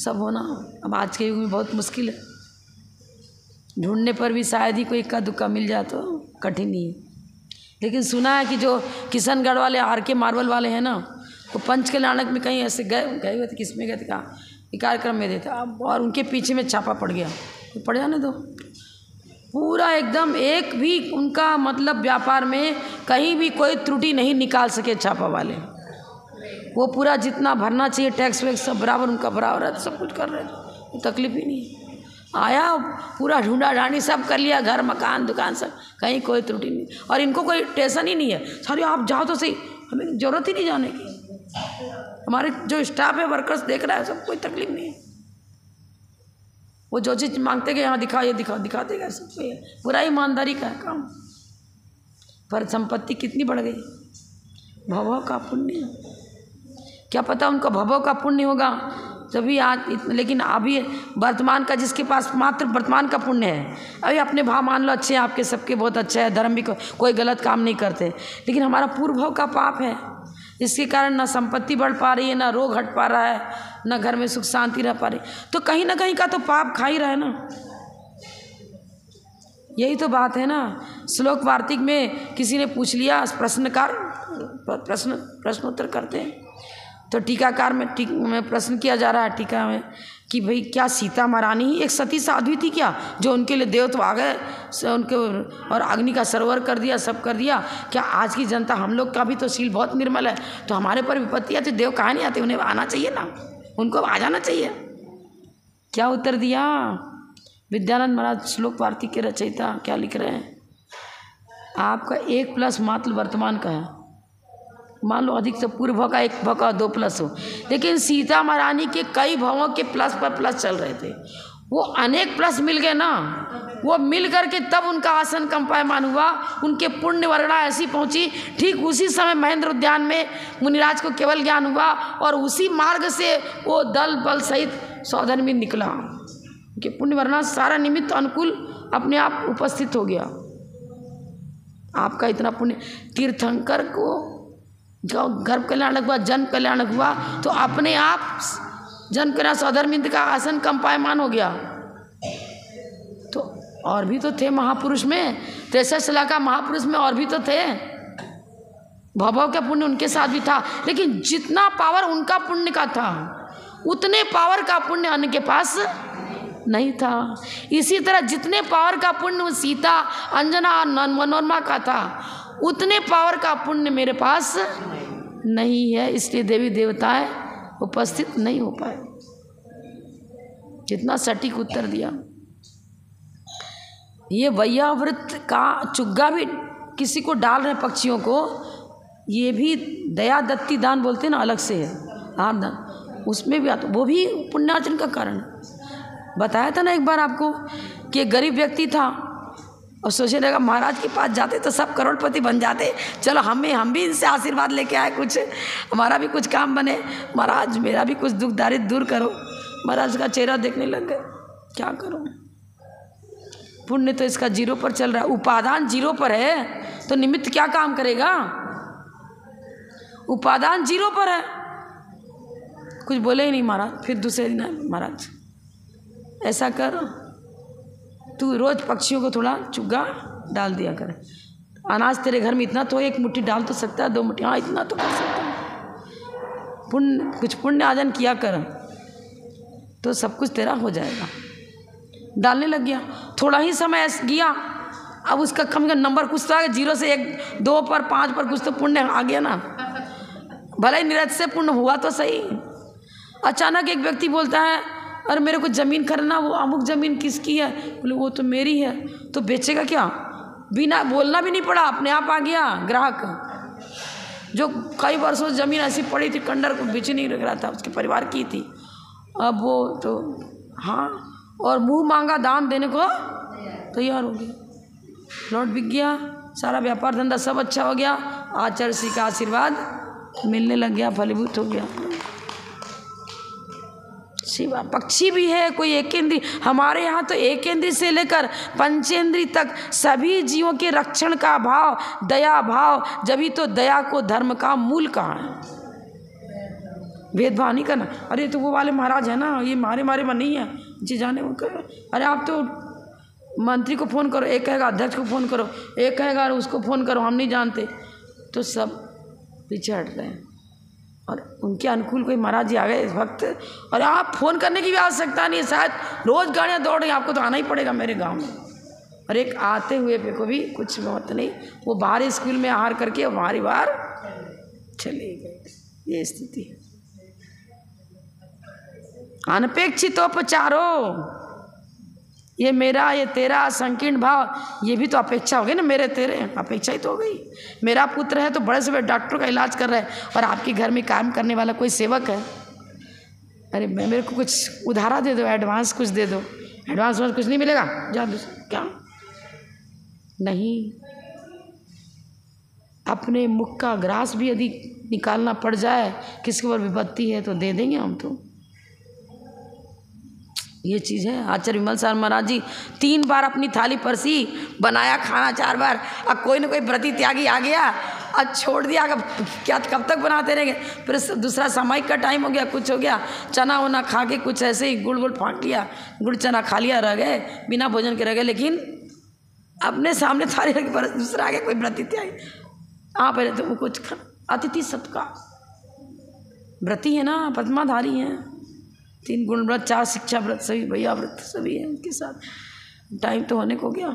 सब होना अब आज के युग में बहुत मुश्किल है। ढूंढने पर भी शायद ही कोई इक्का दुक्का मिल जाए तो कठिन ही है। लेकिन सुना है कि जो किशनगढ़ वाले RK मार्बल वाले हैं ना, वो पंच कल्याणक में कहीं ऐसे गए हुए थे, किस में गए थे, कहाँ कार्यक्रम में देते, और उनके पीछे में छापा पड़ गया। पड़ जाने दो, पूरा एकदम एक भी उनका मतलब व्यापार में कहीं भी कोई त्रुटि नहीं निकाल सके छापा वाले। वो पूरा जितना भरना चाहिए टैक्स वैक्स सब बराबर उनका बराबर है, सब कुछ कर रहे थे, तकलीफ ही नहीं। आया पूरा ढूंढा ढांडी सब कर लिया, घर मकान दुकान सब, कहीं कोई त्रुटि नहीं। और इनको कोई टेंशन ही नहीं है, सॉरी आप जाओ तो सही, हमें ज़रूरत ही नहीं जाने की। हमारे जो स्टाफ है वर्कर्स देख रहा है, सब कोई तकलीफ नहीं है। वो जो चीज़ मांगते गए यहाँ दिखाओ, ये दिखाओ, दिखा देगा सब कोई। पूरा ईमानदारी का है काम। पर संपत्ति कितनी बढ़ गई, भव का पुण्य। क्या पता उनका भव का पुण्य होगा तभी आज, लेकिन अभी वर्तमान का जिसके पास मात्र वर्तमान का पुण्य है, अभी अपने भाव मान लो अच्छे हैं आपके, सबके बहुत अच्छा है, धर्म भी कोई गलत काम नहीं करते, लेकिन हमारा पूर्व भाव का पाप है, इसके कारण ना संपत्ति बढ़ पा रही है, ना रोग हट पा रहा है, ना घर में सुख शांति रह पा रही। तो कहीं ना कहीं का तो पाप खा ही रहा है ना। यही तो बात है ना। श्लोक वार्तिक में किसी ने पूछ लिया, प्रश्नकार प्रश्नोत्तर करते हैं, तो टीकाकार में प्रश्न किया जा रहा है टीका में कि भाई क्या सीता महारानी ही एक सती साध्वी थी क्या, जो उनके लिए देवत्व आ गए उनके और अग्नि का सरोवर कर दिया, सब कर दिया? क्या आज की जनता, हम लोग का भी तो शील बहुत निर्मल है, तो हमारे पर विपत्ति आती, देव कहाँ नहीं आते, उन्हें आना चाहिए ना, उनको आ जाना चाहिए। क्या उत्तर दिया विद्यानंद महाराज, श्लोक वार्तिक के रचयिता, क्या लिख रहे हैं? आपका 1 प्लस मात्र वर्तमान का है, मान लो अधिक से पूर्व भव का 1 भव का 2 प्लस हो, लेकिन सीता महारानी के कई भवों के प्लस पर प्लस चल रहे थे, वो अनेक प्लस मिल गए ना, वो मिल करके तब उनका आसन कंपायमान हुआ, उनके पुण्य वर्णा ऐसी पहुंची। ठीक उसी समय महेंद्र उद्यान में मुनिराज को केवल ज्ञान हुआ और उसी मार्ग से वो दल बल सहित सौधन में निकला, उनके पुण्य वर्णा सारा निमित्त अनुकूल अपने आप उपस्थित हो गया। आपका इतना पुण्य, तीर्थंकर को जब गर्भ कल्याणक हुआ, जन्म कल्याणक हुआ, तो अपने आप जन्म कल्याण सौधर्मिंद का आसन कंपायमान हो गया। तो और भी तो थे महापुरुष में, 63 शिला का महापुरुष में और भी तो थे, भव का पुण्य उनके साथ भी था, लेकिन जितना पावर उनका पुण्य का था उतने पावर का पुण्य अन्य के पास नहीं था। इसी तरह जितने पावर का पुण्य सीता, अंजना और मनोरमा का था, उतने पावर का पुण्य मेरे पास नहीं है, इसलिए देवी देवताएं उपस्थित नहीं हो पाए। कितना सटीक उत्तर दिया। ये वैयावृत का चुग्गा भी किसी को डाल रहे पक्षियों को, ये भी दया दत्ती दान बोलते हैं ना, अलग से है आहार दान, उसमें भी आता, वो भी पुण्यार्जन का कारण। बताया था ना एक बार आपको कि एक गरीब व्यक्ति था और सोचे रहेगा महाराज के पास जाते तो सब करोड़पति बन जाते, चलो हम भी इनसे आशीर्वाद लेके आए, कुछ हमारा भी कुछ काम बने, महाराज मेरा भी कुछ दुख दारिद्र दूर करो। महाराज का चेहरा देखने लग गए, क्या करो, पुण्य तो इसका 0 पर चल रहा है, उपादान 0 पर है तो निमित्त क्या काम करेगा? उपादान 0 पर है। कुछ बोले ही नहीं महाराज। फिर दूसरे दिन महाराज ऐसा कर, तू रोज पक्षियों को थोड़ा चुग्गा डाल दिया कर, अनाज तेरे घर में इतना तो 1 मुट्ठी डाल तो सकता है, 2 मुट्ठी, हाँ इतना तो कर सकता है, पुण्य कुछ पुण्य आर्जन किया कर तो सब कुछ तेरा हो जाएगा। डालने लग गया, थोड़ा ही समय गया, अब उसका कम का नंबर कुछ तो आ गया, 0 से 1 2 पर 5 पर कुछ तो पुण्य आ गया ना, भले ही निरत से पुण्य हुआ तो सही। अचानक एक व्यक्ति बोलता है अरे मेरे को ज़मीन खरीदना, वो अमुक ज़मीन किसकी है? बोले वो तो मेरी है। तो बेचेगा क्या? बिना बोलना भी नहीं पड़ा, अपने आप आ गया ग्राहक, जो कई वर्षों से ज़मीन ऐसी पड़ी थी, कंडर को बेच नहीं लग रहा था, उसके परिवार की थी। अब वो तो हाँ, और मुंह मांगा दाम देने को तैयार हो गया, प्लॉट बिक गया, सारा व्यापार धंधा सब अच्छा हो गया, आचार्य श्री का आशीर्वाद मिलने लग गया, फलीभूत हो गया। शिवा पक्षी भी है, कोई एकेंद्रीय, हमारे यहाँ तो एकेंद्रीय से लेकर पंचेंद्रीय तक सभी जीवों के रक्षण का भाव, दया भाव, जब ही तो दया को धर्म का मूल कहा है। भेदभाव नहीं करना। अरे तो वो वाले महाराज है ना, ये मारे में नहीं है, जी जाने वो कर। अरे आप तो मंत्री को फ़ोन करो, एक कहेगा अध्यक्ष को फ़ोन करो, एक कहेगा उसको फ़ोन करो, हम नहीं जानते। तो सब पीछे हट रहे हैं और उनके अनुकूल कोई महाराज जी आ गए इस वक्त। और आप फ़ोन करने की भी आवश्यकता नहीं है, शायद रोज़ गाड़ियाँ दौड़ रही, आपको तो आना ही पड़ेगा मेरे गांव में। और एक आते हुए पे को भी कुछ बात नहीं, वो बाहर स्कूल में आहार करके बाहरी बार चले गए। ये स्थिति है। अनपेक्षितोपचारो, ये मेरा ये तेरा संकीर्ण भाव, ये भी तो अपेक्षा हो गई ना, मेरे तेरे अपेक्षा ही तो हो गई। मेरा पुत्र है तो बड़े से बड़े डॉक्टर का इलाज कर रहा है और आपके घर में काम करने वाला कोई सेवक है। अरे मेरे को कुछ उधारा दे दो, एडवांस कुछ दे दो। एडवांस कुछ नहीं मिलेगा, जा दो। क्या नहीं, अपने मुख का ग्रास भी यदि निकालना पड़ जाए, किसके ऊपर विपत्ति है तो दे देंगे हम तो। ये चीज़ है। आचार्य विमल सार महाराज जी 3 बार अपनी थाली परसी, बनाया खाना 4 बार। अब कोई ना कोई व्रती त्यागी आ गया, आज छोड़ दिया, क्या कब तक बनाते रहेंगे। फिर दूसरा सामायिक का टाइम हो गया, कुछ हो गया, चना वना खा के कुछ ऐसे ही गुड़ फाँक लिया, गुड़ चना खा लिया, रह गए बिना भोजन के रह गए। लेकिन अपने सामने थाली रख पर दूसरा आ गया कोई व्रती त्यागी, हाँ पहले तो वो कुछ अतिथि सत्कार। व्रती है ना, पद्माधारी हैं, 3 गुण व्रत, 4 शिक्षा व्रत, सभी भैया व्रत सभी हैं उनके साथ। टाइम तो होने को गया।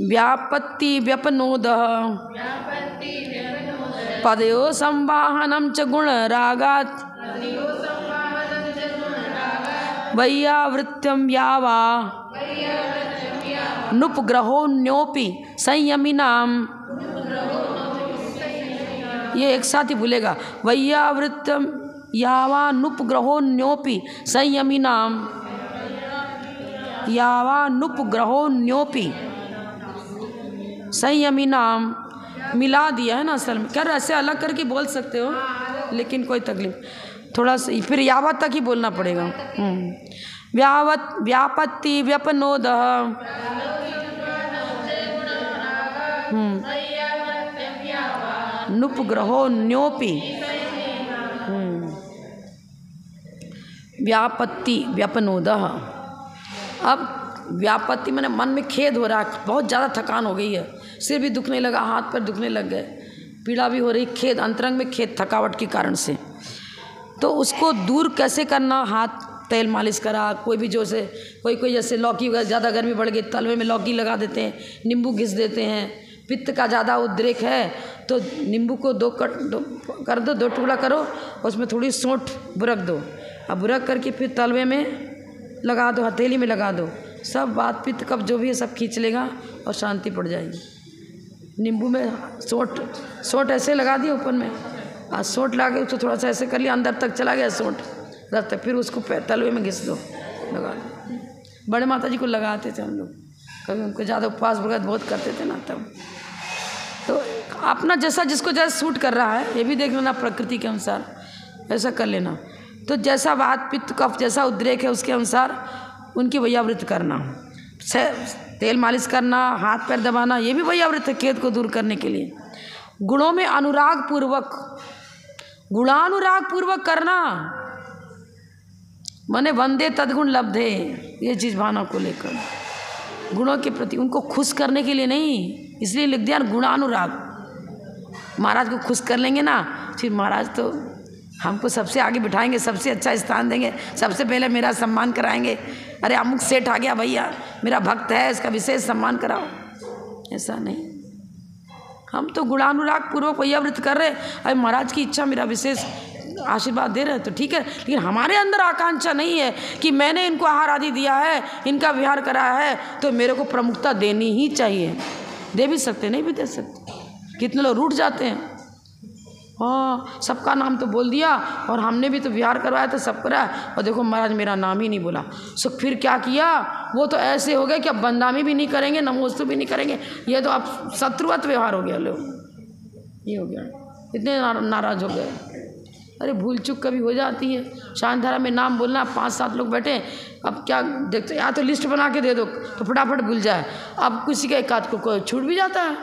व्यापत्ति व्यपनोद पदयो संवाहनम च गुण रागात् वैयावृत्यम यावा नुपग्रहोन्योपि संयमिनाम। ये एक साथ ही भूलेगा। वैयावृत्यम यावा नुपग्रहोन्योपि संयमिनाम, यावा नुपग्रहोन्योपि संयमिनाम। मिला दिया है ना असल में, क्या ऐसे अलग करके बोल सकते हो, लेकिन कोई तकलीफ थोड़ा सा फिर यावत तक ही बोलना पड़ेगा। व्यापत्ति व्यपनोद नुपग्रहोन्योपि। व्यापत्ति व्यपनोद। अब व्यापत्ति मैंने मन में खेद हो रहा है, बहुत ज़्यादा थकान हो गई है, सिर भी दुखने लगा, हाथ पैर दुखने लग गए, पीड़ा भी हो रही, खेद अंतरंग में खेद थकावट के कारण से। तो उसको दूर कैसे करना, हाथ तेल मालिश करा, कोई भी जो से कोई जैसे लौकी वगैरह ज़्यादा गर्मी बढ़ गई, तलवे में लौकी लगा देते हैं, नींबू घिस देते हैं। पित्त का ज़्यादा उद्रेक है तो नींबू को 2 टुकड़ा करो, उसमें थोड़ी सौंठ बुरक दो, अब बुरक करके फिर तलवे में लगा दो, हथेली में लगा दो, सब बात पित्त कब जो भी है सब खींच लेगा और शांति पड़ जाएगी। नींबू में सौंठ ऐसे लगा दिया ऊपर में, और सौंठ लगा के उसको थोड़ा सा ऐसे कर लिया, अंदर तक चला गया सौंठ अंदर तक, फिर उसको तलवे में घिस दो, लगा दो। बड़े माता जी को लगाते थे हम लोग, कभी उनको ज़्यादा उपवास वगैरह बहुत करते थे ना, तब तो अपना जैसा जिसको जैसा सूट कर रहा है ये भी देख लेना, प्रकृति के अनुसार ऐसा कर लेना। तो जैसा वात पित्त कफ जैसा उद्रेक है उसके अनुसार उनकी वैयावृत्त करना, तेल मालिश करना, हाथ पैर दबाना, ये भी वैयावृत्त है खेद को दूर करने के लिए। गुणों में अनुराग पूर्वक, गुणानुराग पूर्वक करना, मने वंदे तद्गुण लब्धे, ये चीज़ भावना को लेकर गुणों के प्रति उनको खुश करने के लिए नहीं, इसलिए लिख दिया गुणानुराग। महाराज को खुश कर लेंगे ना, फिर महाराज तो हमको सबसे आगे बिठाएंगे, सबसे अच्छा स्थान देंगे, सबसे पहले मेरा सम्मान कराएंगे। अरे अमुक सेठ आ गया भैया, मेरा भक्त है, इसका विशेष सम्मान कराओ। ऐसा नहीं, हम तो गुणानुराग पूर्वक वैयावृत्त कर रहे। अरे महाराज की इच्छा, मेरा विशेष आशीर्वाद दे रहे हैं तो ठीक है, लेकिन हमारे अंदर आकांक्षा नहीं है कि मैंने इनको आहार आदि दिया है, इनका विहार कराया है, तो मेरे को प्रमुखता देनी ही चाहिए। दे भी सकते, नहीं भी दे सकते। कितने लोग रूठ जाते हैं, हाँ सबका नाम तो बोल दिया और हमने भी तो विहार करवाया था, सब करा, और देखो महाराज मेरा नाम ही नहीं बोला। सो फिर क्या किया, वो तो ऐसे हो गए कि अब बंदामी भी नहीं करेंगे, नमोस्तु भी नहीं करेंगे, ये तो अब शत्रुवत व्यवहार हो गया। लोग ये हो गया, इतने नाराज हो गए। अरे भूल चूक कभी हो जाती है, शांतधारा में नाम बोलना, 5-7 लोग बैठे, अब क्या देखते, या तो लिस्ट बना के दे दो तो फटाफट भूल जाए, अब किसी का एक आध को छूट भी जाता है,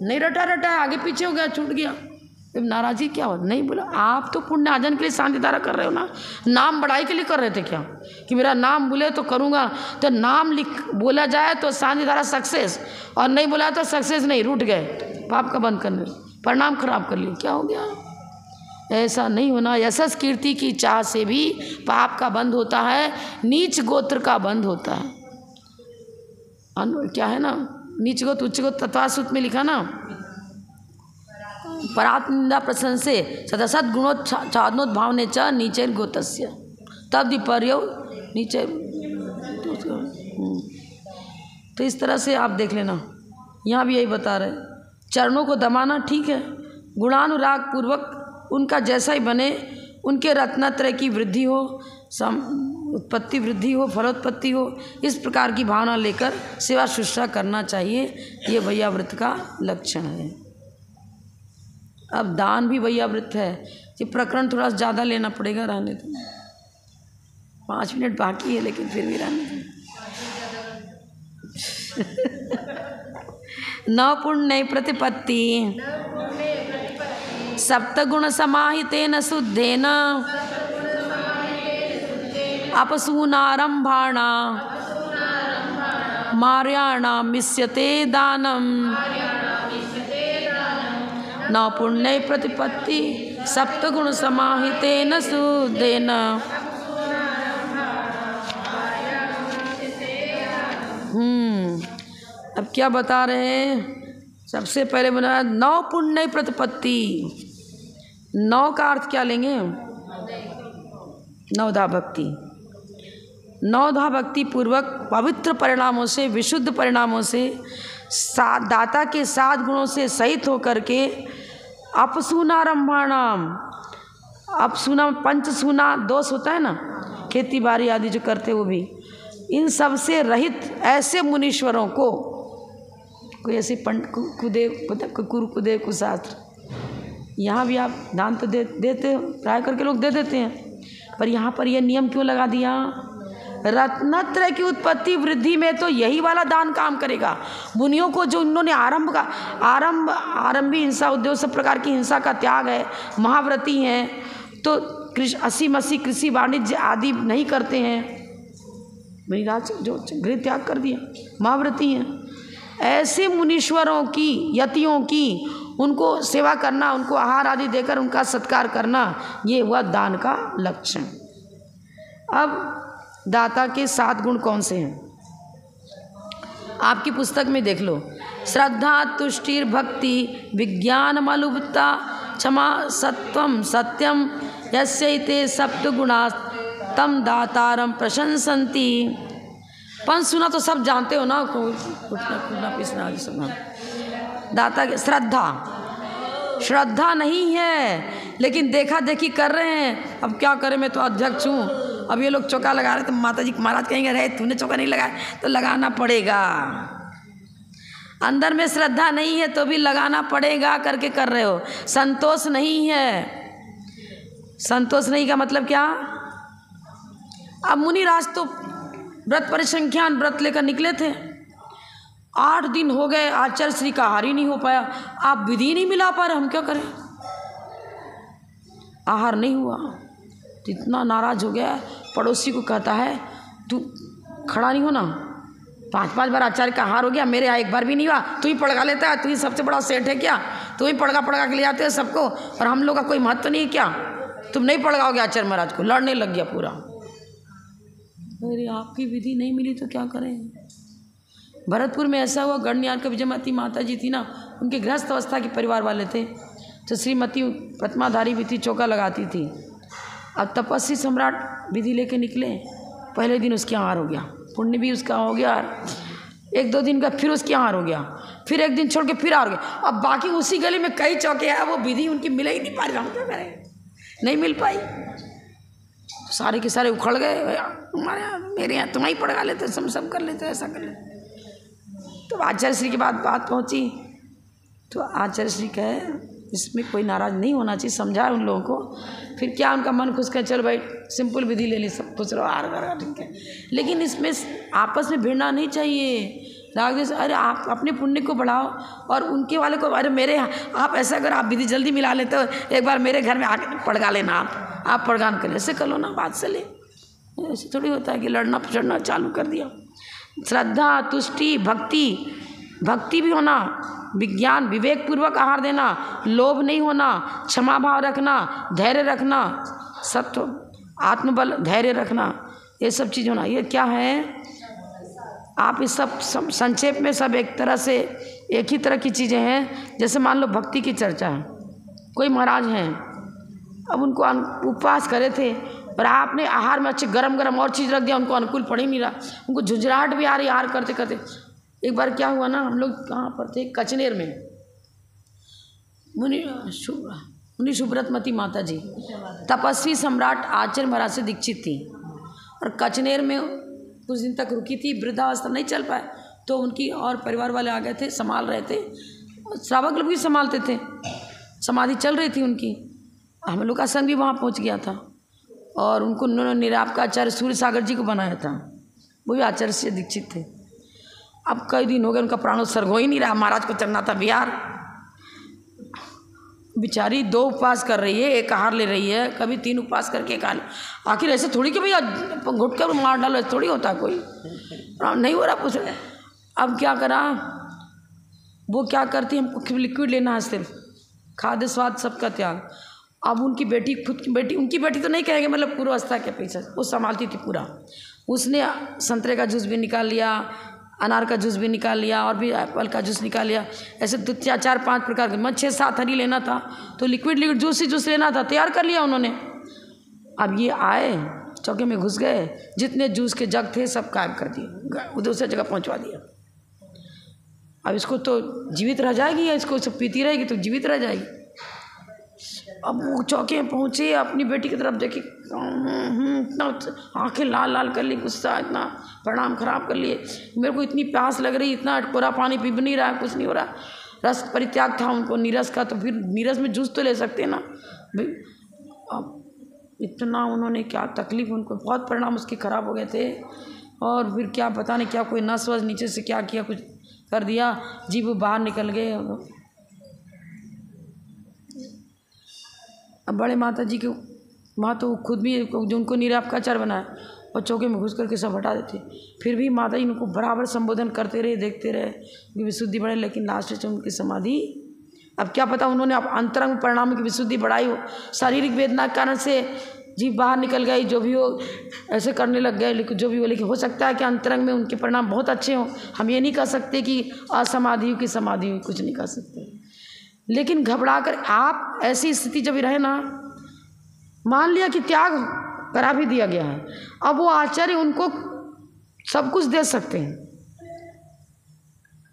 नहीं रटा रटा है, आगे पीछे हो गया, छूट गया, जब नाराज़गी क्या हो? नहीं बोला। आप तो पुण्य आर्जन के लिए शांति धारा कर रहे हो ना, नाम बढ़ाई के लिए कर रहे थे क्या कि मेरा नाम बोले तो करूँगा? तो नाम लिख बोला जाए तो शांति धारा सक्सेस, और नहीं बोला तो सक्सेस नहीं, रूठ गए, पाप का बंद करने, परिणाम खराब कर लिए, क्या हो गया? ऐसा नहीं होना। यशस कीर्ति की चाह से भी पाप का बंद होता है, नीच गोत्र का बंद होता है। क्या है ना, नीच गोत्र उच्च गोत्र तत्वासुत में लिखा ना, परात्मनिंदा प्रशंसे सदसद गुणोत्सादनोद्भावने च नीचे गोतस्य तब विपर्यो नीचे। तो इस तरह से आप देख लेना, यहाँ भी यही बता रहे, चरणों को दबाना ठीक है, गुणानुराग पूर्वक उनका जैसा ही बने, उनके रत्नत्रय की वृद्धि हो, उत्पत्ति वृद्धि हो, फलोत्पत्ति हो, इस प्रकार की भावना लेकर सेवा शुश्रूषा करना चाहिए। ये वैयाव्रत का लक्षण है। अब दान भी वैयाव्रत है। ये प्रकरण थोड़ा ज़्यादा लेना पड़ेगा, रहने दो, 5 मिनट बाकी है, लेकिन फिर भी रहने दो। न पुण्य प्रतिपत्ति सप्तगुण समाहितेन शुद्धेन अपसूनारंभाणा मार्याणां मिष्यते दानम। न पुण्य प्रतिपत्ति सप्तगुण समाहितेन शुद्धेन। अब क्या बता रहे हैं? सबसे पहले बना 9 पुण्य प्रतिपत्ति। 9 का अर्थ क्या लेंगे? 9धा भक्ति। 9धा भक्ति पूर्वक पवित्र परिणामों से, विशुद्ध परिणामों से, दाता के 7 गुणों से सहित होकर के अपसूनारंभाणाम, अपसूना पंचसूना दोष होता है ना, खेती बाड़ी आदि जो करते वो भी, इन सब से रहित ऐसे मुनीश्वरों को, कोई ऐसे कुदेव कुशास्त्र, यहाँ भी आप दान तो देते हो, प्राय करके लोग दे देते हैं, पर यहाँ पर यह नियम क्यों लगा दिया? रत्नत्रय की उत्पत्ति वृद्धि में तो यही वाला दान काम करेगा। मुनियों को जो उन्होंने आरंभी हिंसा, उद्योग, सब प्रकार की हिंसा का त्याग है, महाव्रती हैं, तो 80 कृषि वाणिज्य आदि नहीं करते हैं, मुनिराज जो गृह त्याग कर दिया, महाव्रती हैं। ऐसे मुनीश्वरों की, यतियों की, उनको सेवा करना, उनको आहार आदि देकर उनका सत्कार करना, ये हुआ दान का लक्षण। अब दाता के 7 गुण कौन से हैं? आपकी पुस्तक में देख लो। श्रद्धा, तुष्टिर, भक्ति, विज्ञान, मलुबता, क्षमा, सत्वम, सत्यम, यस्यैते सप्तगुणा तम दातारम प्रशंसन्ति। पंच सुना तो सब जानते हो ना, कुटना पिसना आदि सब। दाता के श्रद्धा नहीं है, लेकिन देखा देखी कर रहे हैं। अब क्या करें, मैं तो अध्यक्ष हूँ, अब ये लोग चौका लगा रहे तो माता जी महाराज कहेंगे, रहे तूने चौका नहीं लगाया तो लगाना पड़ेगा। अंदर में श्रद्धा नहीं है तो भी लगाना पड़ेगा करके कर रहे हो। संतोष नहीं है। संतोष नहीं का मतलब क्या? अब मुनिराज तो व्रत परिसंख्यान व्रत लेकर निकले थे, 8 दिन हो गए, आचार्य श्री का आहार ही नहीं हो पाया। आप विधि नहीं मिला पा रहे, हम क्या करें? आहार नहीं हुआ तो इतना नाराज हो गया, पड़ोसी को कहता है तू खड़ा नहीं हो ना, 5 बार आचार्य का आहार हो गया, मेरे यहाँ एक बार भी नहीं हुआ, तू ही पड़गा लेता है, तू ही सबसे बड़ा सेठ है क्या? तू ही पड़गा के ले जाते हैं सबको, और हम लोग का कोई महत्व नहीं है क्या? तुम नहीं पड़गाओगे आचार्य महाराज को? लड़ने लग गया पूरा। अरे आपकी विधि नहीं मिली तो क्या करें? भरतपुर में ऐसा हुआ, गणनियार का विजयमती माता जी थी ना, उनके गृहस्थ अवस्था के परिवार वाले थे, तो श्रीमती प्रतिमाधारी भी थी, चौका लगाती थी। अब तपस्वी सम्राट विधि लेके निकले, पहले दिन उसके आहार हो गया, पुण्य भी उसका हो गया, 1-2 दिन का फिर उसके आहार हो गया, फिर 1 दिन छोड़ के फिर आहार हो गया। अब बाकी उसी गली में कई चौके हैं, वो विधि उनकी मिल ही नहीं पा रही, हम क्या करें? नहीं मिल पाई, तो सारे के सारे उखड़ गए, हमारे यहाँ मेरे यहाँ तुम्हारी पड़गा लेते, सब कर लेते, ऐसा कर लेते। तो आचार्य श्री की बात पहुँची, तो आचार्य श्री कहे इसमें कोई नाराज़ नहीं होना चाहिए, समझाए उन लोगों को। फिर क्या उनका मन खुश कर, चल भाई सिंपल विधि ले ली, सब कुछ रहो, आर ठीक है, लेकिन इसमें आपस में भिड़ना नहीं चाहिए। राग द्वेष, अरे आप अपने पुण्य को बढ़ाओ और उनके वाले को, अरे मेरे आप ऐसा अगर आप विधि जल्दी मिला लेते हो, एक बार मेरे घर में आके पड़गा लेना, आप पड़गान कर, ऐसे कर लो ना, बात से ले। ऐसे थोड़ी होता है कि लड़ना पछड़ना चालू कर दिया। श्रद्धा, तुष्टि, भक्ति भी होना, विज्ञान, विवेक पूर्वक आहार देना, लोभ नहीं होना, क्षमा भाव रखना, धैर्य रखना, सत्व, आत्मबल, धैर्य रखना, ये सब चीज़ होना। ये क्या है, आप इस सब संक्षेप में सब एक तरह से एक ही तरह की चीज़ें हैं। जैसे मान लो भक्ति की चर्चा है, कोई महाराज हैं, अब उनको उपवास करे थे और आपने आहार में अच्छे गरम गरम और चीज़ रख दिया, उनको अनुकूल पड़ ही नहीं रहा, उनको झुंझलाहट भी आ रही आहार करते करते। एक बार क्या हुआ ना, हम लोग कहाँ पर थे, कचनेर में, मुनि सुब्रतमती माता जी तपस्वी सम्राट आचार्य महाराज से दीक्षित थी और कचनेर में कुछ दिन तक रुकी थी। वृद्धावस्था नहीं चल पाए तो उनकी और परिवार वाले आ गए थे, संभाल रहे थे, श्रावक लोग भी संभालते थे, समाधि चल रही थी उनकी। हम लोग का संग भी वहाँ पहुँच गया था और उनको उन्होंने निरापकाचार्य सूर्य सागर जी को बनाया था, वो भी आचार्य से दीक्षित थे। अब कई दिन हो गए उनका प्राणोत्सर्ग हो ही नहीं रहा, महाराज को चलना था बिहार। बेचारी 2 उपवास कर रही है, एक आहार ले रही है, कभी 3 उपवास करके एक आहार। आखिर ऐसे थोड़ी कि भैया घुट कर मार डालो, ऐसे थोड़ी होता, कोई नहीं हो रहा कुछ। अब क्या करा, वो क्या करती, हमको लिक्विड लेना है सिर्फ, खाद्य स्वाद सबका त्याग। अब उनकी बेटी, खुद की बेटी, उनकी बेटी तो नहीं कहेंगे, मतलब पूर्वावस्था के पीछे वो संभालती थी पूरा, उसने संतरे का जूस भी निकाल लिया, अनार का जूस भी निकाल लिया और भी एप्पल का जूस निकाल लिया, ऐसे 4-5 प्रकार के, मैं 6-7 हरी लेना था तो लिक्विड जूस ही जूस लेना था, तैयार कर लिया उन्होंने। अब ये आए, चौके में घुस गए, जितने जूस के जग थे सब गायब कर दिए, दूसरी जगह पहुंचवा दिया। अब इसको तो जीवित रह जाएगी या इसको सब पीती रहेगी तो जीवित रह जाएगी। अब वो चौके में पहुँचे, अपनी बेटी की तरफ देखे, इतना आंखें लाल लाल कर ली, गुस्सा, इतना प्रणाम खराब कर लिए, मेरे को इतनी प्यास लग रही, इतना कोरा पानी पी भी नहीं रहा, कुछ नहीं हो रहा, रस परित्याग था उनको नीरस का, तो फिर नीरस में जूस तो ले सकते ना। अब इतना उन्होंने क्या तकलीफ, उनको बहुत परिणाम उसके खराब हो गए थे। और फिर क्या पता नहीं क्या कोई नस वस नीचे से क्या किया, कुछ कर दिया, जीव बाहर निकल गए। अब बड़े माता जी के माँ तो खुद भी जो उनको निरापकाचार बनाया और चौके में घुस करके सब हटा देते, फिर भी माता जी उनको बराबर संबोधन करते रहे, देखते रहे कि विशुद्धि बढ़े, लेकिन लास्ट में उनकी समाधि, अब क्या पता उन्होंने अब अंतरंग परिणाम की विशुद्धि बढ़ाई हो, शारीरिक वेदना के कारण से जीभ बाहर निकल गई, जो भी हो ऐसे करने लग गए, लेकिन जो भी हो, लेकिन हो सकता है कि अंतरंग में उनके परिणाम बहुत अच्छे हों। हम ये नहीं कह सकते कि असमाधि की समाधि हुई, कुछ नहीं कह सकते, लेकिन घबरा कर आप ऐसी स्थिति जब रहे ना, मान लिया कि त्याग करा भी दिया गया है, अब वो आचार्य उनको सब कुछ दे सकते हैं,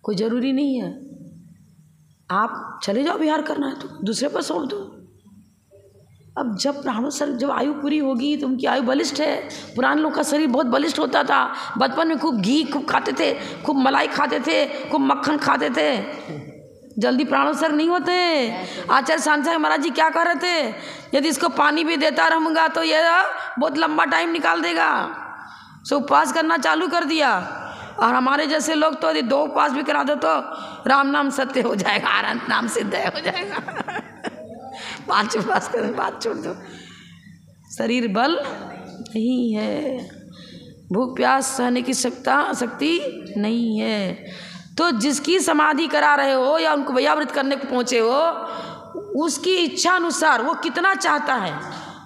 कोई ज़रूरी नहीं है आप चले जाओ बिहार करना है तो दूसरे पर सौंप दो। अब जब प्राणोत्सर्ग, जब आयु पूरी होगी तो उनकी आयु बलिष्ठ है, पुराने लोग का शरीर बहुत बलिष्ठ होता था, बचपन में खूब घी खूब खाते थे, खूब मलाई खाते थे, खूब मक्खन खाते थे, जल्दी प्राणोत्सर्ग नहीं होते। आचार्य शांतिसागर महाराज जी क्या कह रहे थे, यदि इसको पानी भी देता रहूँगा तो ये बहुत लंबा टाइम निकाल देगा, सो उपवास करना चालू कर दिया। और हमारे जैसे लोग तो यदि 2 उपवास भी करा दो तो राम नाम सत्य हो जाएगा, अनंत नाम सिद्ध हो जाएगा 5 उपवास करने बात छोड़ दो, शरीर बल नहीं है, भूख प्यास सहने की शक्ति नहीं है। तो जिसकी समाधि करा रहे हो या उनको वैयावृत करने को पहुँचे हो, उसकी इच्छा अनुसार वो कितना चाहता है,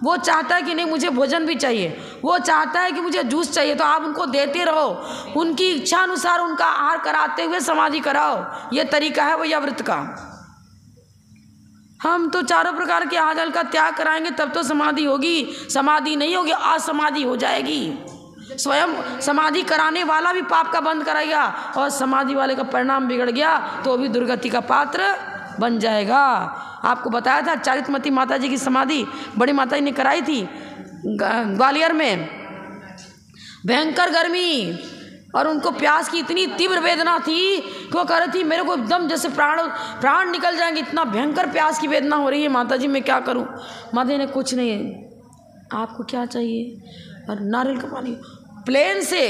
वो चाहता है कि नहीं मुझे भोजन भी चाहिए, वो चाहता है कि मुझे जूस चाहिए, तो आप उनको देते रहो, उनकी इच्छा अनुसार उनका आहार कराते हुए समाधि कराओ, ये तरीका है वैयावृत का। हम तो चारों प्रकार के आहार जल का त्याग कराएंगे तब तो समाधि होगी, समाधि नहीं होगी असमाधि हो जाएगी। स्वयं समाधि कराने वाला भी पाप का बंद कराएगा और समाधि वाले का परिणाम बिगड़ गया तो भी दुर्गति का पात्र बन जाएगा। आपको बताया था चारित्रमती माता जी की समाधि बड़ी माता जी ने कराई थी ग्वालियर में, भयंकर गर्मी और उनको प्यास की इतनी तीव्र वेदना थी कि वो कह रही थी मेरे को एकदम जैसे प्राण निकल जाएंगे, इतना भयंकर प्यास की वेदना हो रही है, माता जी मैं क्या करूं। माता जी ने कुछ नहीं, आपको क्या चाहिए, और नारियल का पानी। प्लेन से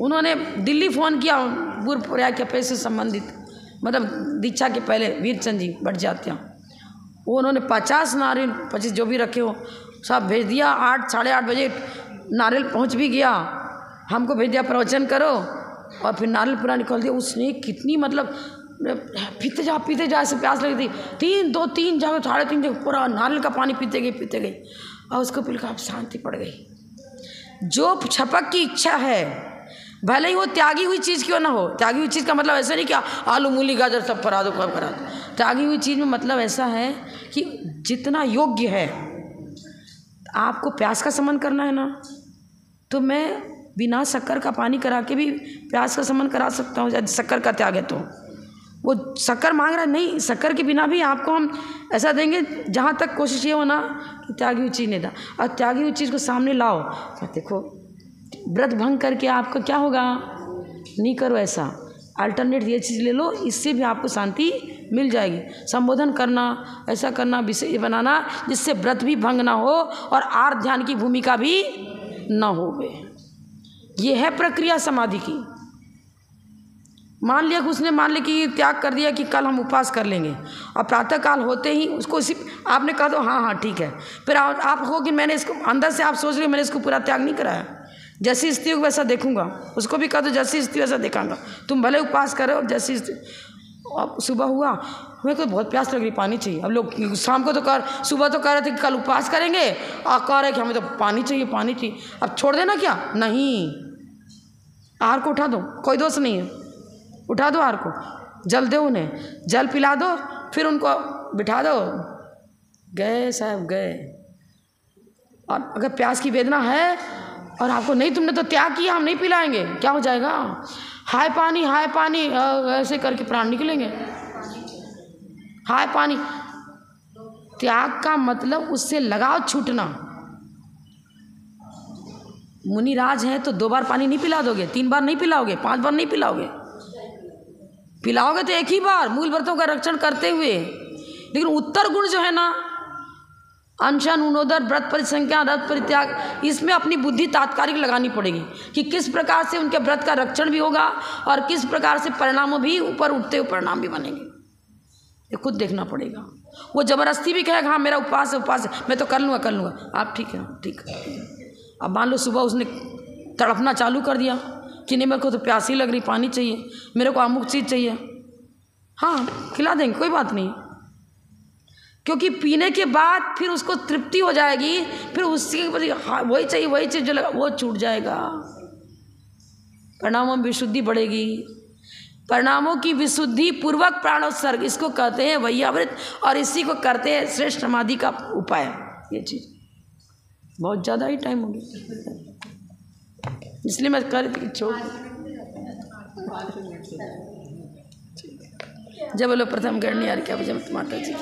उन्होंने दिल्ली फ़ोन किया, पूर्व प्रयाग के पे से संबंधित, मतलब दीक्षा के पहले वीरचंद जी भट्ट जाते हैं, वो उन्होंने 50 नारियल 25 जो भी रखे हो सब भेज दिया। 8 साढ़े 8 बजे नारियल पहुंच भी गया, हमको भेज दिया प्रवचन करो, और फिर नारियल पूरा निकाल दिया। उसने कितनी मतलब पीते जा ऐसे प्यास लगी थी, 3 जगह 3.5 जगह पूरा नारियल का पानी पीते गए, और उसको पीकर अब शांति पड़ गई। जो छपक की इच्छा है, भले ही वो त्यागी हुई चीज़ क्यों ना हो, त्यागी हुई चीज़ का मतलब ऐसा नहीं कि आलू मूली गाजर सब करा दो, कब करा दो। त्यागी हुई चीज़ में मतलब ऐसा है कि जितना योग्य है, आपको प्यास का शमन करना है ना, तो मैं बिना शक्कर का पानी करा के भी प्यास का शमन करा सकता हूँ। यदि शक्कर का त्याग है तो वो शक्कर मांग रहा है, नहीं, शक्कर के बिना भी आपको हम ऐसा देंगे जहाँ तक कोशिश ये हो ना कि त्यागी हुई चीज़ नहीं था, और त्यागी हुई चीज़ को सामने लाओ। तो देखो व्रत भंग करके आपका क्या होगा, नहीं करो ऐसा, अल्टरनेट ये चीज़ ले लो, इससे भी आपको शांति मिल जाएगी। संबोधन करना, ऐसा करना, विषय बनाना जिससे व्रत भी भंग ना हो और आर्त ध्यान की भूमिका भी ना होवे। ये है प्रक्रिया समाधि की। मान लिया कि उसने कि त्याग कर दिया कि कल हम उपवास कर लेंगे, और प्रातः काल होते ही उसको आपने कहा तो हाँ ठीक है, फिर आप हो कि मैंने इसको अंदर से आप सोच रहे मैंने इसको पूरा त्याग नहीं कराया, जैसी स्थिति हो वैसा देखूंगा, उसको भी कहा तो जैसी स्थिति वैसा देखाऊंगा, तुम भले उपवास करो जैसी अब सुबह हुआ मेरे को बहुत प्यास लग रही, पानी चाहिए। अब लोग शाम को तो सुबह तो कह रहे थे कि कल उपवास करेंगे, और कह रहे कि हमें तो पानी चाहिए। अब छोड़ देना क्या, नहीं, आहार को उठा दो, कोई दोष नहीं है, उठा दो आहार को, जल दो, उन्हें जल पिला दो, फिर उनको बिठा दो, गए साहब गए। और अगर प्यास की वेदना है और आपको नहीं, तुमने तो त्याग किया, हम नहीं पिलाएंगे, क्या हो जाएगा, हाय पानी ऐसे करके प्राण निकलेंगे। हाय पानी, त्याग का मतलब उससे लगाव छूटना। मुनिराज हैं तो 2 बार पानी नहीं पिला दोगे, 3 बार नहीं पिलाओगे, 5 बार नहीं पिलाओगे, पिलाओगे तो एक ही बार मूल व्रतों का रक्षण करते हुए। लेकिन उत्तर गुण जो है ना, अनशन, उनोदर, व्रत परिसंख्या, रथ परित्याग, इसमें अपनी बुद्धि तात्कालिक लगानी पड़ेगी कि किस प्रकार से उनके व्रत का रक्षण भी होगा और किस प्रकार से परिणामों भी ऊपर उठते हुए परिणाम भी बनेंगे, ये खुद देखना पड़ेगा। वो जबरदस्ती भी कहेगा हाँ मेरा उपवास है, मैं तो कर लूँगा, आप ठीक है। अब मान लो सुबह उसने तड़पना चालू कर दिया कि नहीं मेरे को तो प्यास ही लग रही, पानी चाहिए, मेरे को अमुक चीज़ चाहिए, हाँ खिला देंगे, कोई बात नहीं, क्योंकि पीने के बाद फिर उसको तृप्ति हो जाएगी, फिर उसके वही चीज़ जो लगा वो छूट जाएगा, परिणामों में विशुद्धि बढ़ेगी। परिणामों की विशुद्धि पूर्वक प्राणोत्सर्ग, इसको कहते हैं वैयावृत, और इसी को करते हैं श्रेष्ठ समाधि का उपाय। ये चीज़ बहुत ज़्यादा ही टाइम हो गया, इसलिए मैं कह रही थी कि छोड़। जब बोलो प्रथम गणनी यार क्या बजे माता जी।